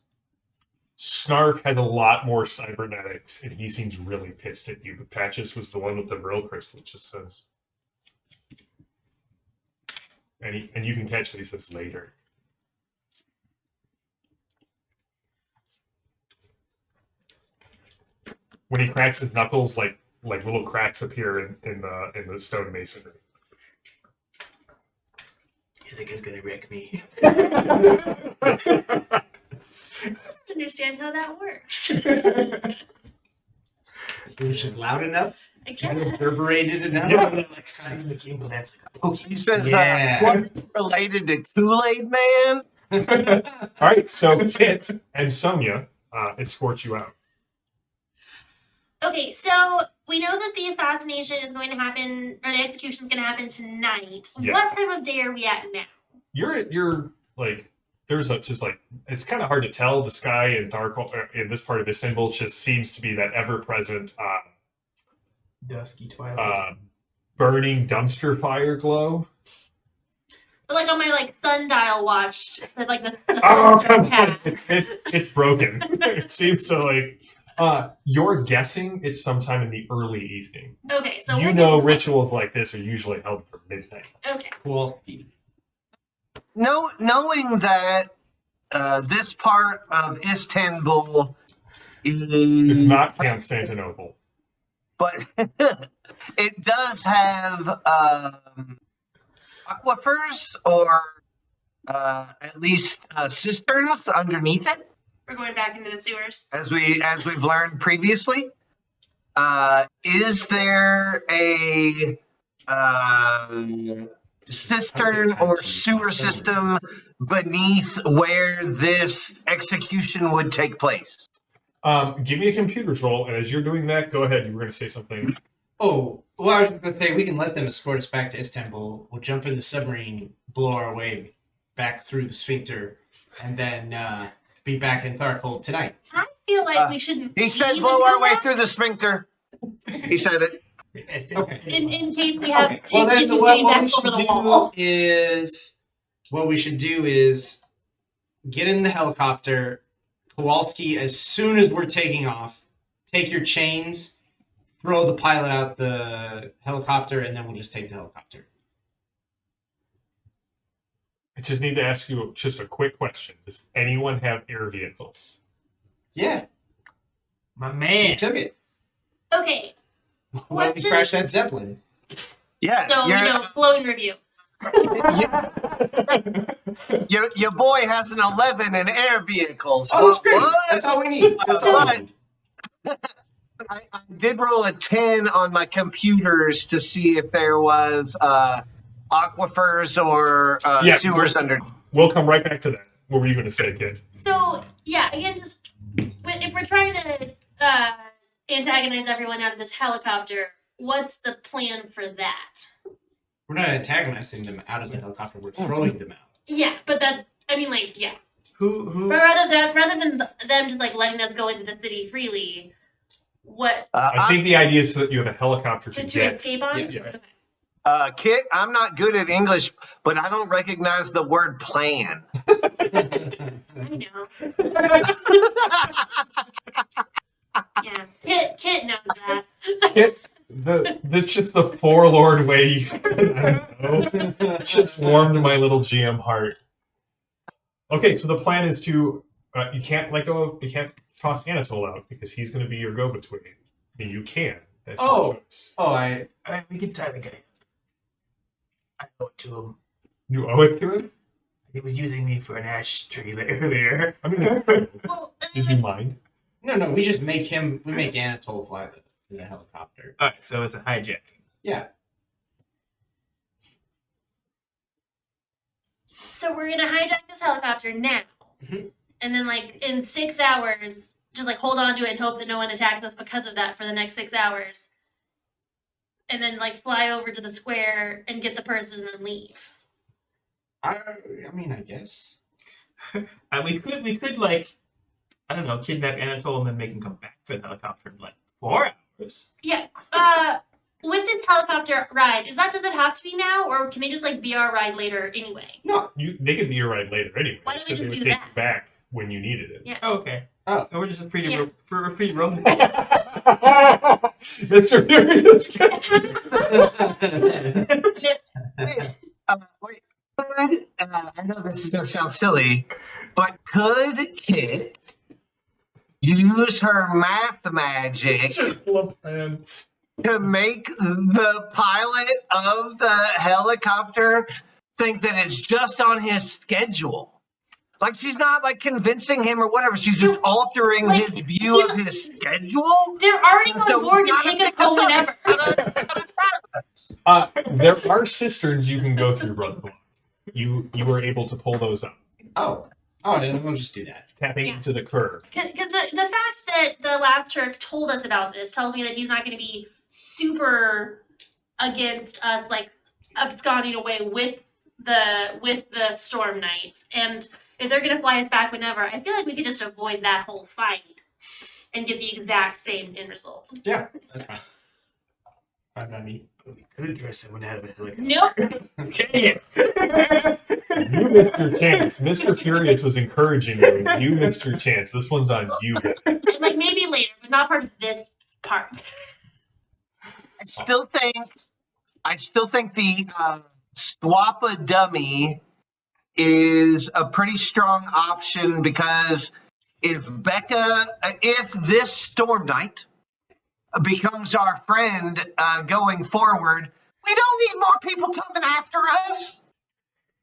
Snarf has a lot more cybernetics, and he seems really pissed at you. But Patches was the one with the real crystal, it just says. And you can catch that he says later. When he cracks his knuckles, like little cracks appear in the stone masonry. You think it's gonna wreck me? Understand how that works. It was just loud enough, I kind of guess. reverberated enough. Yeah. Like seismic implants, like a Pokemon. He says, Yeah. what related to Kool-Aid Man? All right, so Kit and Sonia escort you out. Okay, so we know that the assassination is going to happen, or the execution is going to happen tonight. Yes. What time of day are we at now? You're like there's it's kind of hard to tell. The sky in in this part of Istanbul just seems to be that ever-present Dusky twilight. burning dumpster fire glow. But like on my sundial watch, it said the Oh come on, hat. it's broken. It seems to you're guessing it's sometime in the early evening. Okay, so You we're know getting close. rituals like this are usually held for midnight. Okay. Cool. Knowing that this part of Istanbul is It's not Constantinople. but it does have aquifers or at least cisterns underneath it, We're going back into the sewers. as we've learned previously. Is there a cistern or sewer system beneath where this execution would take place? Give me a computer's roll, and as you're doing that, go ahead. You were going to say something. Oh, well, I was going to say we can let them escort us back to Istanbul. We'll jump in the submarine, blow our way back through the sphincter, and then be back in Tharkhold tonight. I feel like we shouldn't. He said even blow come our way back through the sphincter. He said it. Okay. in case we have Okay. Well, then issues what getting we back should over the wall. do is get in the helicopter. Kowalski, as soon as we're taking off, take your chains, throw the pilot out the helicopter, and then we'll just take the helicopter. I just need to ask you just a quick question. Does anyone have air vehicles? Yeah, My he man. took it. Okay, Why don't we crash that Zeppelin? Yeah. so you're- flow and review. Your boy has an 11 in air vehicles. Oh, that's great. What? That's all we need. That's all we need. I did roll a 10 on my computers to see if there was aquifers or Yeah, sewers under. We'll come right back to that. What were you going to say, kid? So yeah, again, just if we're trying to antagonize everyone out of this helicopter, what's the plan for that? We're not antagonizing them out of the helicopter. We're throwing them out. Yeah, but yeah. Who? But rather than them just like letting us go into the city freely, what I think the idea is so that you have a helicopter to to get. escape on? Yes. Okay. Kit, I'm not good at English, but I don't recognize the word plan. I know. Yeah, Kit knows that. So, Kit, that's just the forlorn way you said I don't know. Just warmed my little GM heart. Okay, so the plan is to you can't you can't toss Anatole out because he's going to be your go-between. I mean, you can. That's your choice. We can tie the guy. I owe it to him. You owe it to him? He was using me for an ashtray earlier. I mean, well, did you mind? No, we just make Anatole fly the helicopter. All right, so it's a hijack. Yeah. so we're gonna hijack this helicopter now, and then like in 6 hours, just like hold on to it and hope that no one attacks us because of that for the next 6 hours. And then like fly over to the square and get the person and then leave. I mean, I guess. We could like, I don't know, kidnap Anatole and then make him come back for the helicopter in like 4 hours. Yeah. With this helicopter ride, does it have to be now, or can they just like be our ride later anyway? No. They could be your ride later anyway. Why don't so we they just would do take that? you back when you needed it. Yeah. Oh, okay. Oh. So we're just a pretty, Yeah. we're pretty romantic. Mr. Furious. Wait. I know this is going to sound silly, but could Kit use her math magic to make the pilot of the helicopter think that it's just on his schedule? Like she's not like convincing him or whatever. She's just altering Like, his view of his schedule. They're already on So board to gotta take us pick us home up. whenever. There are cisterns you can go through, Brother Block. You were able to pull those up, Oh, then we'll just do that. tapping Yeah. into the curve. Because the fact that the last Turk told us about this tells me that he's not going to be super against us, like absconding away with the Storm Knights. And if they're going to fly us back whenever, I feel like we could just avoid that whole fight and get the exact same end result. Yeah. So- That's fine. Fine by me. We could dress someone out of a helicopter. Nope. You missed your chance. Mr. Furious was encouraging you. You missed your chance. This one's on you. Like maybe later, but not part of this part. I still think the swap a dummy is a pretty strong option because if this Storm Knight becomes our friend going forward, we don't need more people coming after us.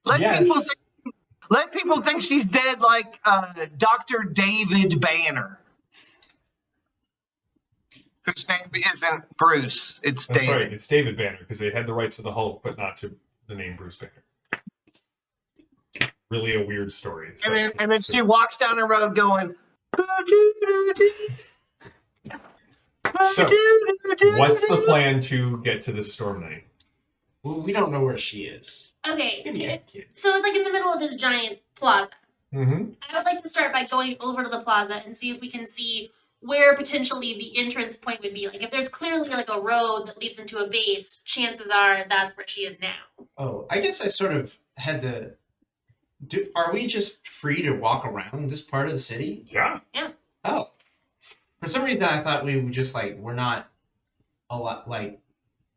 Let people think she's dead like Dr. David Banner. Whose name isn't Bruce, it's That's David. right. It's David Banner because they had the rights to the Hulk, but not to the name Bruce Banner. Really a weird story. And then she walks down the road going. So, what's the plan to get to this Storm Knight? Well, we don't know where she is. Okay, so it's like in the middle of this giant plaza. Mm-hmm. I would like to start by going over to the plaza and see if we can see where potentially the entrance point would be. Like if there's clearly like a road that leads into a base, chances are that's where she is now. Oh, I guess I sort of had to. Are we just free to walk around this part of the city? Yeah. Oh, for some reason I thought we would just like we're not a lot like.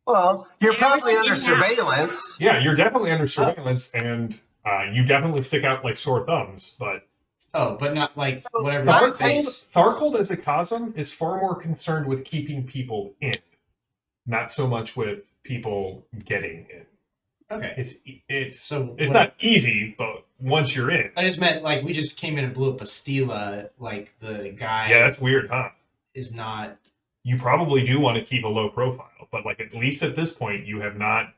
Well, you're Yeah, probably we're under sitting in surveillance. Yeah, you're definitely under surveillance, and you definitely stick out like sore thumbs, but Oh, but not like whatever. Dark your face. Tharkold as a Cosm is far more concerned with keeping people in, not so much with people getting in. Okay. It's So it's what- not easy, but once you're in, I just meant like we just came in and blew up a steale. Like the guy yeah, that's weird, huh? is not. You probably do want to keep a low profile, but like at least at this point, you have not.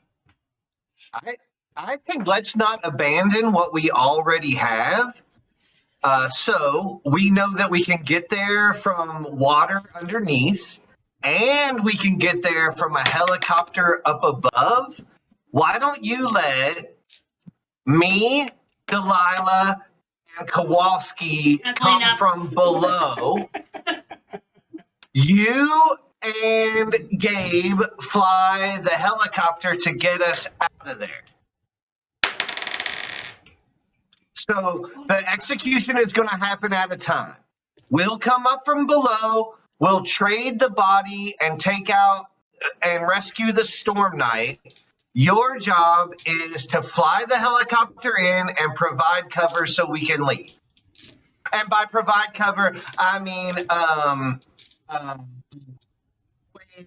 I think let's not abandon what we already have. So we know that we can get there from water underneath, and we can get there from a helicopter up above. Why don't you let me, Delilah, and Kowalski That's come enough. from below? You and Gabe fly the helicopter to get us out of there. So the execution is going to happen at a time. We'll come up from below. We'll trade the body and take out and rescue the Storm Knight. Your job is to fly the helicopter in and provide cover so we can leave. And by provide cover, I mean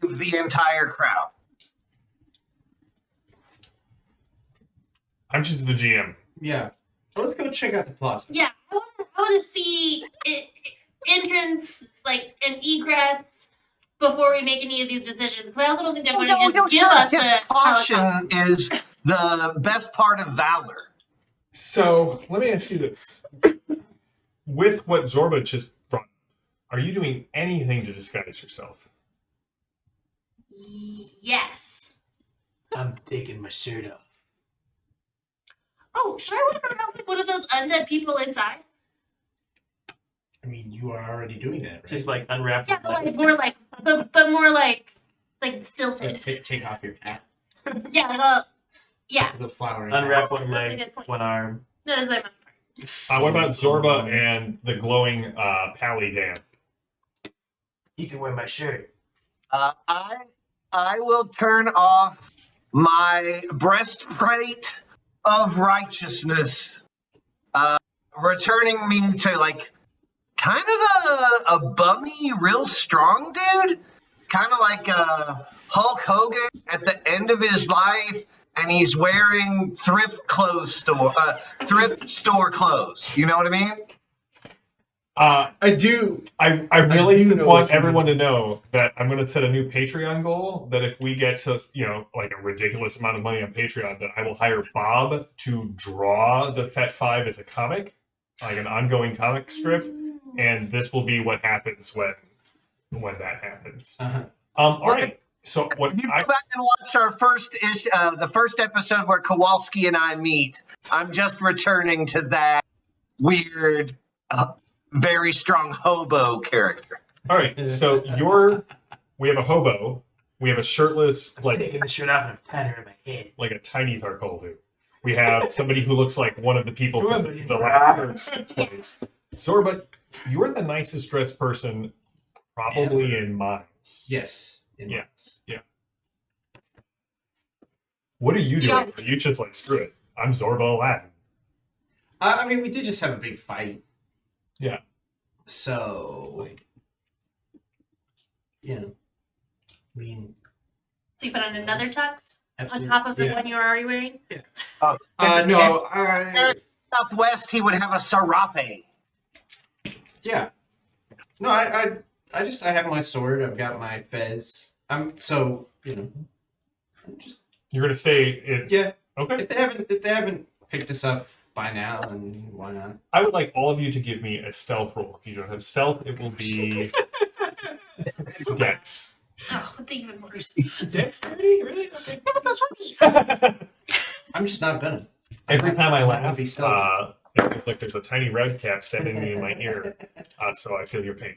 wave the entire crowd. I'm just the GM. Yeah. Let's go check out the plaza. Yeah, I want to see entrance, like, and egress before we make any of these decisions. Because I also don't think they're going to just give us Yes, the caution helicopter. is the best part of valor. So let me ask you this: with what Zorba just brought, are you doing anything to disguise yourself? Yes. I'm taking my shirt off. Oh, should I walk around like one of those undead people inside? I mean, you are already doing that, right? Just like unwrap. Yeah, but like more like, but more like stilted. Take off your hat. Yeah, yeah. The flowering. Unwrap Oh, one that's a leg, good point. one arm. No, that's like my What about Zorba and the glowing Pally Dan? You can wear my shirt. I will turn off my breastplate of righteousness, returning me to like kind of a bummy, real strong dude, kind of like Hulk Hogan at the end of his life, and he's wearing thrift store clothes. You know what I mean? I do. I really do know want what you everyone mean. to know that I'm going to set a new Patreon goal. That if we get to like a ridiculous amount of money on Patreon, that I will hire Bob to draw the Faites Five as a comic, like an ongoing comic strip, and this will be what happens when that happens. Uh-huh. All right. So what If you I go back and watch our the first episode where Kowalski and I meet, I'm just returning to that weird, very strong hobo character. all right. So we have a hobo. We have a shirtless, I'm like taking the shirt off and I'm tying her in my head. a tiny Tharkoldru. We have somebody who looks like one of the people from Remember the him. last place. Zorba, you're the nicest dressed person probably in Mines. Yes. Yeah. What are you doing? Yeah. Are you just like, screw it, I'm Zorba Aladdin? I mean, we did just have a big fight. Yeah. So, I mean, So you put on another tux on absolutely. top of the Yeah. one you were already wearing. No, I. Southwest, he would have a serape. Yeah. No, I have my sword. I've got my fez. I'm just You're gonna stay in. yeah. Okay. If they haven't picked us up by now, then why not? I would like all of you to give me a stealth roll. If you don't have stealth, it will be Dex. Oh, that's even worse. Dexterity? Really? Okay. Yeah, but that's funny. I'm just not gonna. Every time I I'm not laugh, be stealthy. it's like there's a tiny red cap stabbing me in my ear, so I feel your pain.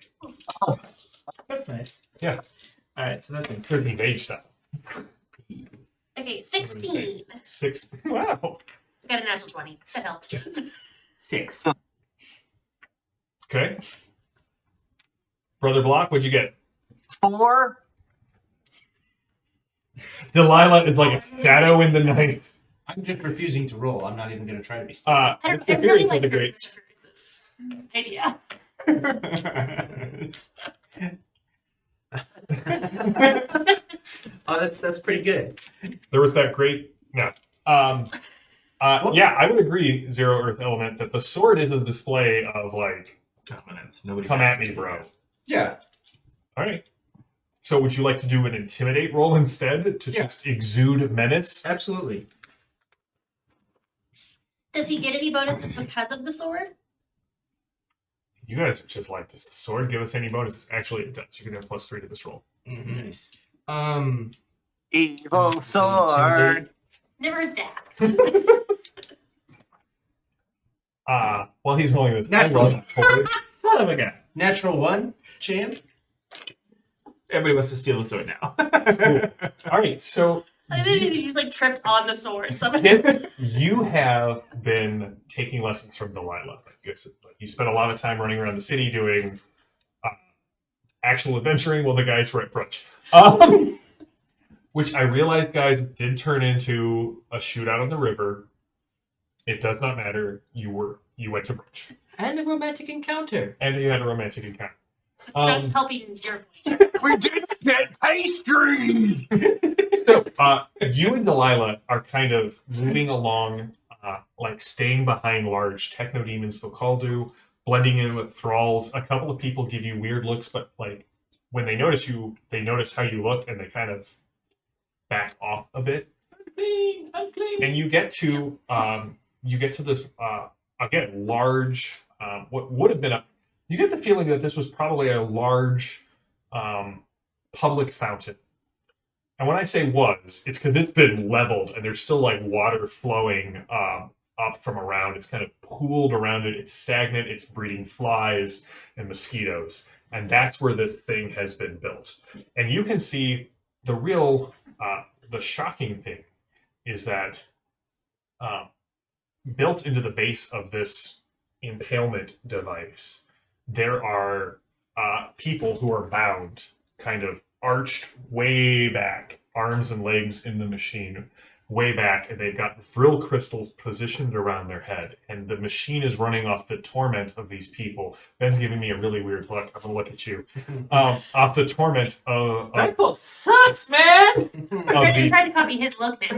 That's nice. Yeah. All right, so that's been 13 mage style. Okay, 16. 6. Wow. Got a natural 20. That helped. 6. Okay. Brother Block, what'd you get? 4. Delilah is like a shadow in the night. I'm just refusing to roll. I'm not even gonna try to be stealthy. I Mr. really Fury's like the great. Christopher's idea. Oh, that's pretty good. There was that great. No, Yeah, I would agree, Zero Earth Element, that the sword is a display of like, Dominance. Nobody come has at to me, do bro. that. Yeah. All right. So would you like to do an intimidate roll instead to just exude menace? Absolutely. Does he get any bonuses because of the sword? You guys are just like, does the sword give us any bonuses? Actually, it does. You can have +3 to this roll. Nice. Evil So sword. intimidate. Never hurts to ask. While he's rolling this, I Natural. love sword. Son of a gun. Natural 1, Chan. Everybody wants to steal the sword now. All right, so I think you just like tripped on the sword. you have been taking lessons from Delilah. I guess you spent a lot of time running around the city doing actual adventuring while the guys were at brunch. Which I realized, guys, did turn into a shootout on the river. It does not matter. You went to brunch. And a romantic encounter. And you had a romantic encounter. Not helping your point. We didn't get pastry. So, you and Delilah are kind of moving along, like staying behind large techno demons, they'll call do, blending in with thralls. A couple of people give you weird looks, but like when they notice you, they notice how you look and they kind of back off a bit. Unclean. And you get to this again large. What would have been you get the feeling that this was probably a large public fountain. And when I say was, it's because it's been leveled and there's still like water flowing up from around. It's kind of pooled around it. It's stagnant. It's breeding flies and mosquitoes. And that's where this thing has been built. And you can see the shocking thing is that built into the base of this impalement device, there are people who are bound, kind of arched way back, arms and legs in the machine, way back, and they've got vril crystals positioned around their head, and the machine is running off the torment of these people. Ben's giving me a really weird look. I'm gonna look at you. Off the torment of That cult sucks, man. I'm trying to copy his look now.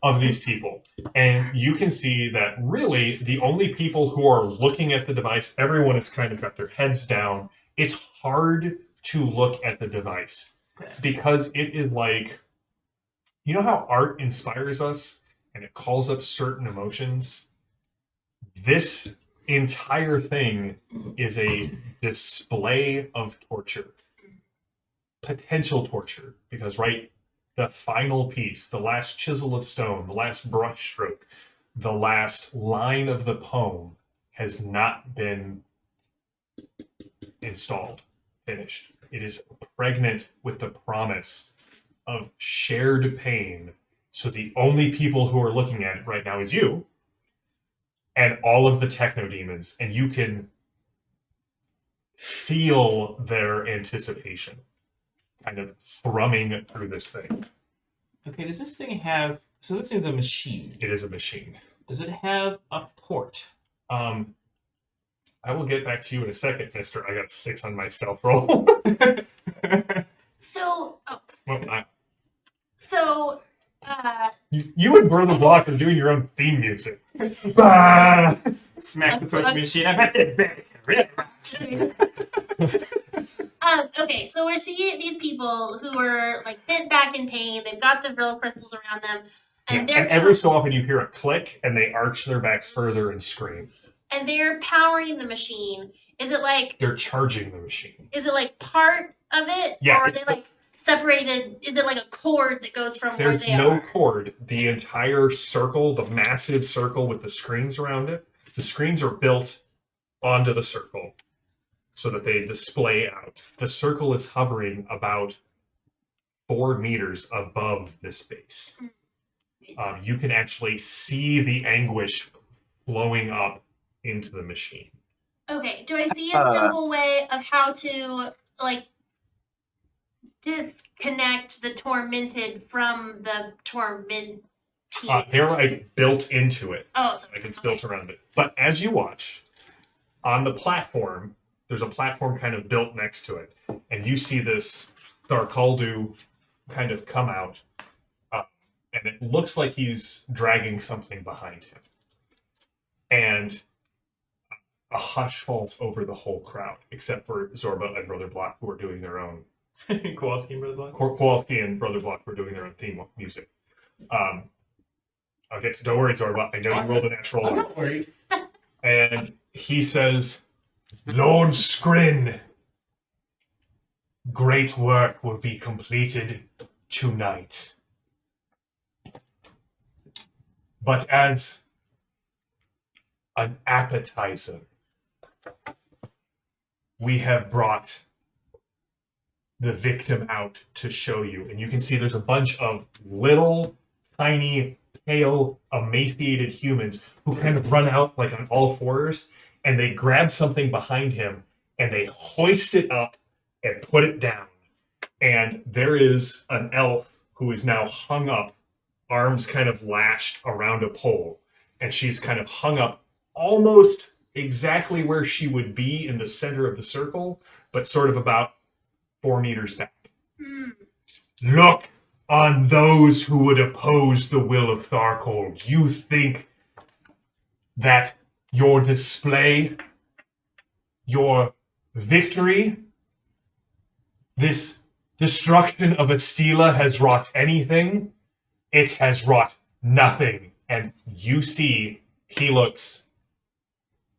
of these people. And you can see that really the only people who are looking at the device, everyone has kind of got their heads down. It's hard to look at the device because it is like, you know how art inspires us and it calls up certain emotions? This entire thing is a display of torture. Potential torture. Because, right, the final piece, the last chisel of stone, the last brush stroke, the last line of the poem has not been installed, finished. It is pregnant with the promise of shared pain. So the only people who are looking at it right now is you and all of the techno demons, and you can feel their anticipation kind of thrumming through this thing. Okay, does this thing have... So this thing's a machine. It is a machine. Does it have a port? I will get back to you in a second, mister. I got a 6 on my stealth roll. So, Well, you and Brother Block are doing your own theme music. Ah! Smacks the torture machine. I bet this big. okay, so we're seeing these people who are like bent back in pain. They've got the vril crystals around them, and And every so often you hear a click, and they arch their backs further and scream. and they're powering the machine. Is it like They're charging the machine. is it like part of it, Yeah, or are it's they like separated? Is it like a cord that goes from where There's they no are? cord. The entire circle, the massive circle with the screens around it, the screens are built onto the circle so that they display out. The circle is hovering about 4 meters above this base. You can actually see the anguish flowing up into the machine. Okay, do I see a simple way of how to like disconnect the tormented from the tormented? They're like built into it. Oh, so Like it's built around it. But as you watch, on the platform, there's a platform kind of built next to it. And you see this Tharkaldu kind of come out and it looks like he's dragging something behind him. And a hush falls over the whole crowd, except for Zorba and Brother Block, who are doing their own. Kowalski and Brother Block? Kowalski and Brother Block were doing their own theme music. Okay, so don't worry, Zorba. I know you rolled a natural I'm one. not worried. And he says, Lord Skrin, great work will be completed tonight. But as an appetizer, we have brought the victim out to show you. And you can see there's a bunch of little, tiny, pale, emaciated humans who kind of run out like on all fours, and they grab something behind him and they hoist it up and put it down. And there is an elf who is now hung up, arms kind of lashed around a pole, and she's kind of hung up almost exactly where she would be in the center of the circle, but sort of about 4 meters back. Look on those who would oppose the will of Tharkold. You think that your display, your victory, this destruction of a steale has wrought anything? It has wrought nothing. And you see, he looks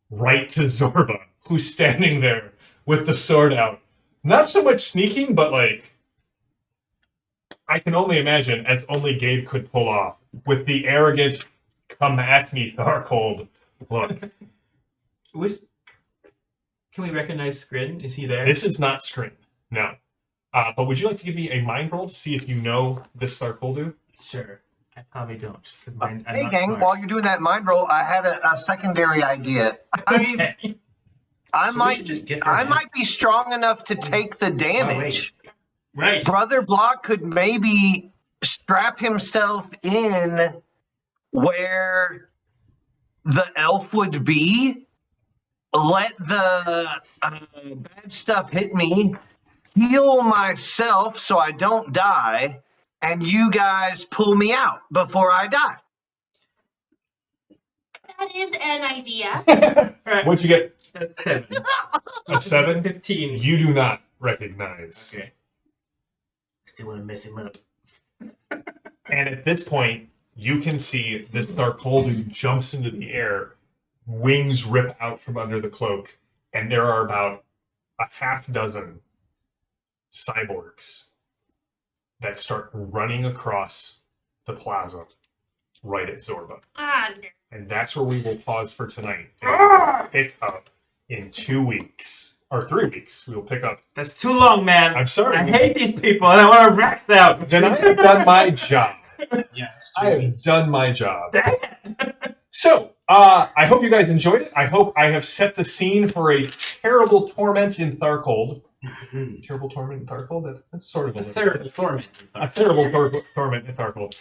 right to Zorba, who's standing there with the sword out. Not so much sneaking, but like, I can only imagine, as only Gabe could pull off, with the arrogant, come at me, Tharkold look. Can we recognize Skrin? Is he there? This is not Skrin, no. But would you like to give me a mind roll to see if you know this Tharkoldu? Sure. I probably don't. 'Cause I'm Hey, not gang, smart. while you're doing that mind roll, I had a secondary idea. I So we might should just get her I now. might be strong enough to take the damage. Right. Brother Block could maybe strap himself in where the elf would be, let the bad stuff hit me, heal myself so I don't die, and you guys pull me out before I die. That is an idea. Alright, What'd you get? that's 7. A 7? 15. You do not recognize. Okay. Still want to mess him up. And at this point, you can see this Tharkoldu jumps into the air, wings rip out from under the cloak, and there are about a half dozen cyborgs that start running across the plaza right at Zorba. Ah, no. And that's where we will pause for tonight. And we'll pick up in 2 weeks. Or 3 weeks. We will pick up. That's too long, man. I'm sorry. I hate these people and I want to wreck them. Then I have done my job. Yeah, it's I have done my job. Dang it. So, I hope you guys enjoyed it. I hope I have set the scene for a terrible torment in Tharkold. Terrible torment in Tharkold? That's sort of a Third torment. A terrible torment in Tharkold.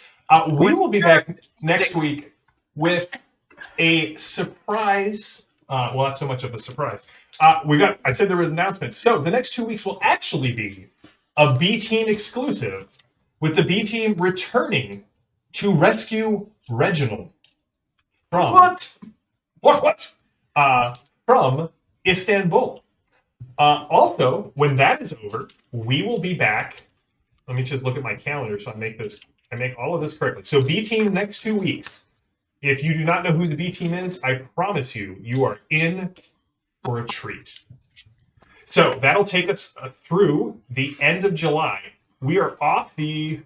We will be back next week with a surprise. Well, not so much of a surprise. I said there were announcements. So the next 2 weeks will actually be a B Team exclusive, with the B Team returning to rescue Reginald from what? From Istanbul. Also, when that is over, we will be back. Let me just look at my calendar so I make all of this correctly. So B Team next 2 weeks. If you do not know who the B Team is, I promise you, you are in for a treat. So that'll take us through the end of July. We are off the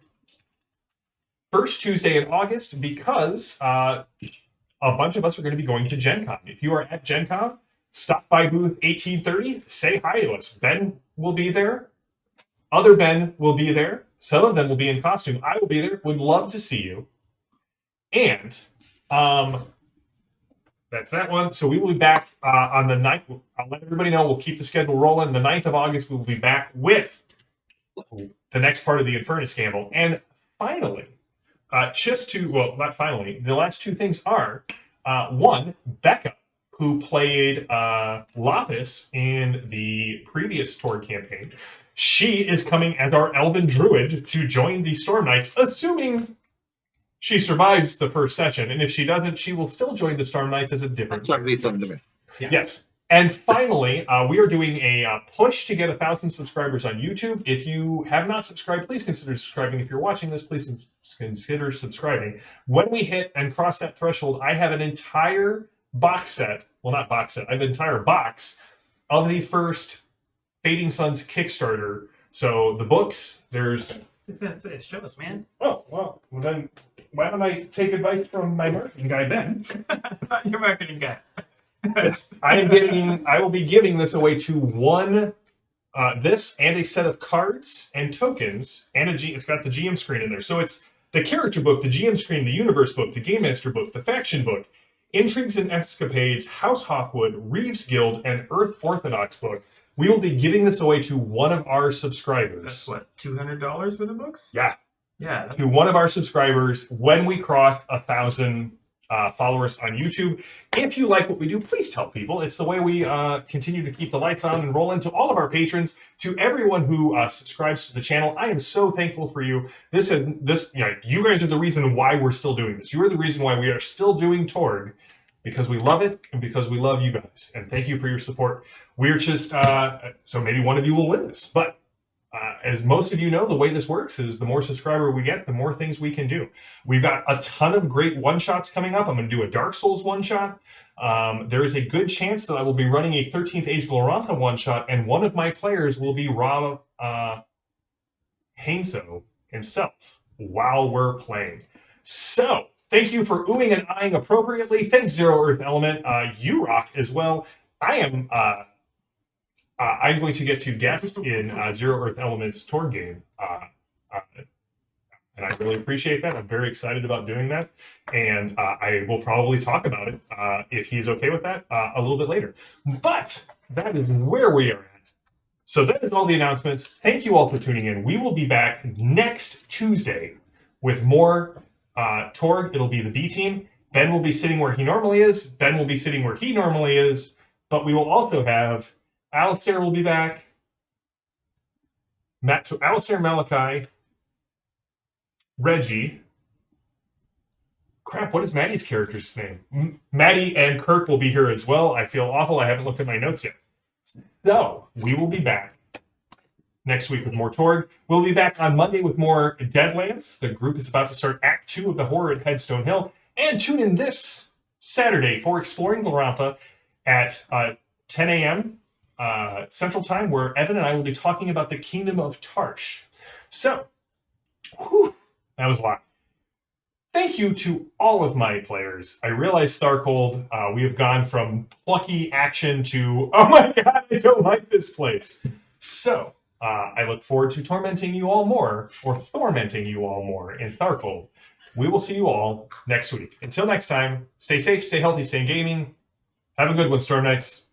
first Tuesday in August because a bunch of us are going to be going to Gen Con. If you are at Gen Con, stop by booth 1830, say hi to us. Ben will be there. Other Ben will be there. Some of them will be in costume. I will be there. Would love to see you. And that's that one. So we will be back on the 9th. I'll let everybody know. We'll keep the schedule rolling. The 9th of August, we will be back with the next part of the Infernis gamble. And finally, not finally, the last 2 things are, one, Becca, who played Lapis in the previous Torg campaign. She is coming as our Elven Druid to join the Storm Knights, assuming she survives the first session, and if she doesn't, she will still join the Storm Knights as a different. That's be something to me. Yes. And finally, we are doing a push to get 1,000 subscribers on YouTube. If you have not subscribed, please consider subscribing. If you're watching this, please consider subscribing. When we hit and cross that threshold, I have an entire box set. Well, not box set. I have an entire box of the first Fading Suns Kickstarter. So the books, there's... Show us, man. Oh, well, then why don't I take advice from my marketing guy, Ben? Your marketing guy. I will be giving this away to one, this and a set of cards and tokens, and it's got the GM screen in there. So it's the character book, the GM screen, the universe book, the Game Master book, the faction book, Intrigues and Escapades, House Hawkwood, Reeves Guild, and Earth Orthodox book. We will be giving this away to one of our subscribers. That's what, $200 for the books? Yeah. Yeah. To one of our subscribers when we cross 1,000 followers on YouTube. If you like what we do, please tell people. It's the way we continue to keep the lights on and rolling. To all of our patrons, to everyone who subscribes to the channel, I am so thankful for you. You guys are the reason why we're still doing this. You are the reason why we are still doing Torg, because we love it and because we love you guys. And thank you for your support. We're just so maybe one of you will win this, but as most of you know, the way this works is the more subscriber we get, the more things we can do. We've got a ton of great one-shots coming up. I'm going to do a Dark Souls one-shot. There is a good chance that I will be running a 13th Age Glorantha one-shot, and one of my players will be Rob Hainzo himself while we're playing. So, thank you for oohing and eyeing appropriately. Thanks, Zero Earth Element. You rock as well. I'm going to get to guest in Zero Earth Element's Torg game. And I really appreciate that. I'm very excited about doing that. And I will probably talk about it, if he's okay with that, a little bit later. But that is where we are at. So that is all the announcements. Thank you all for tuning in. We will be back next Tuesday with more Torg. It'll be the B team. Ben will be sitting where he normally is. Ben will be sitting where he normally is. But we will also have... Alistair will be back. So Alistair, Malachi, Reggie. Crap, what is Maddie's character's name? Maddie and Kirk will be here as well. I feel awful. I haven't looked at my notes yet. So we will be back next week with more Torg. We'll be back on Monday with more Deadlands. The group is about to start Act 2 of the Horror at Headstone Hill. And tune in this Saturday for Exploring Glorantha at 10 a.m. Central Time, where Evan and I will be talking about the Kingdom of Tarsh. So, that was a lot. Thank you to all of my players. I realize, Starcold, we have gone from plucky action to, oh my god, I don't like this place. So, I look forward to tormenting you all more, or tormenting you all more in Starcold. We will see you all next week. Until next time, stay safe, stay healthy, stay gaming. Have a good one, Storm Knights.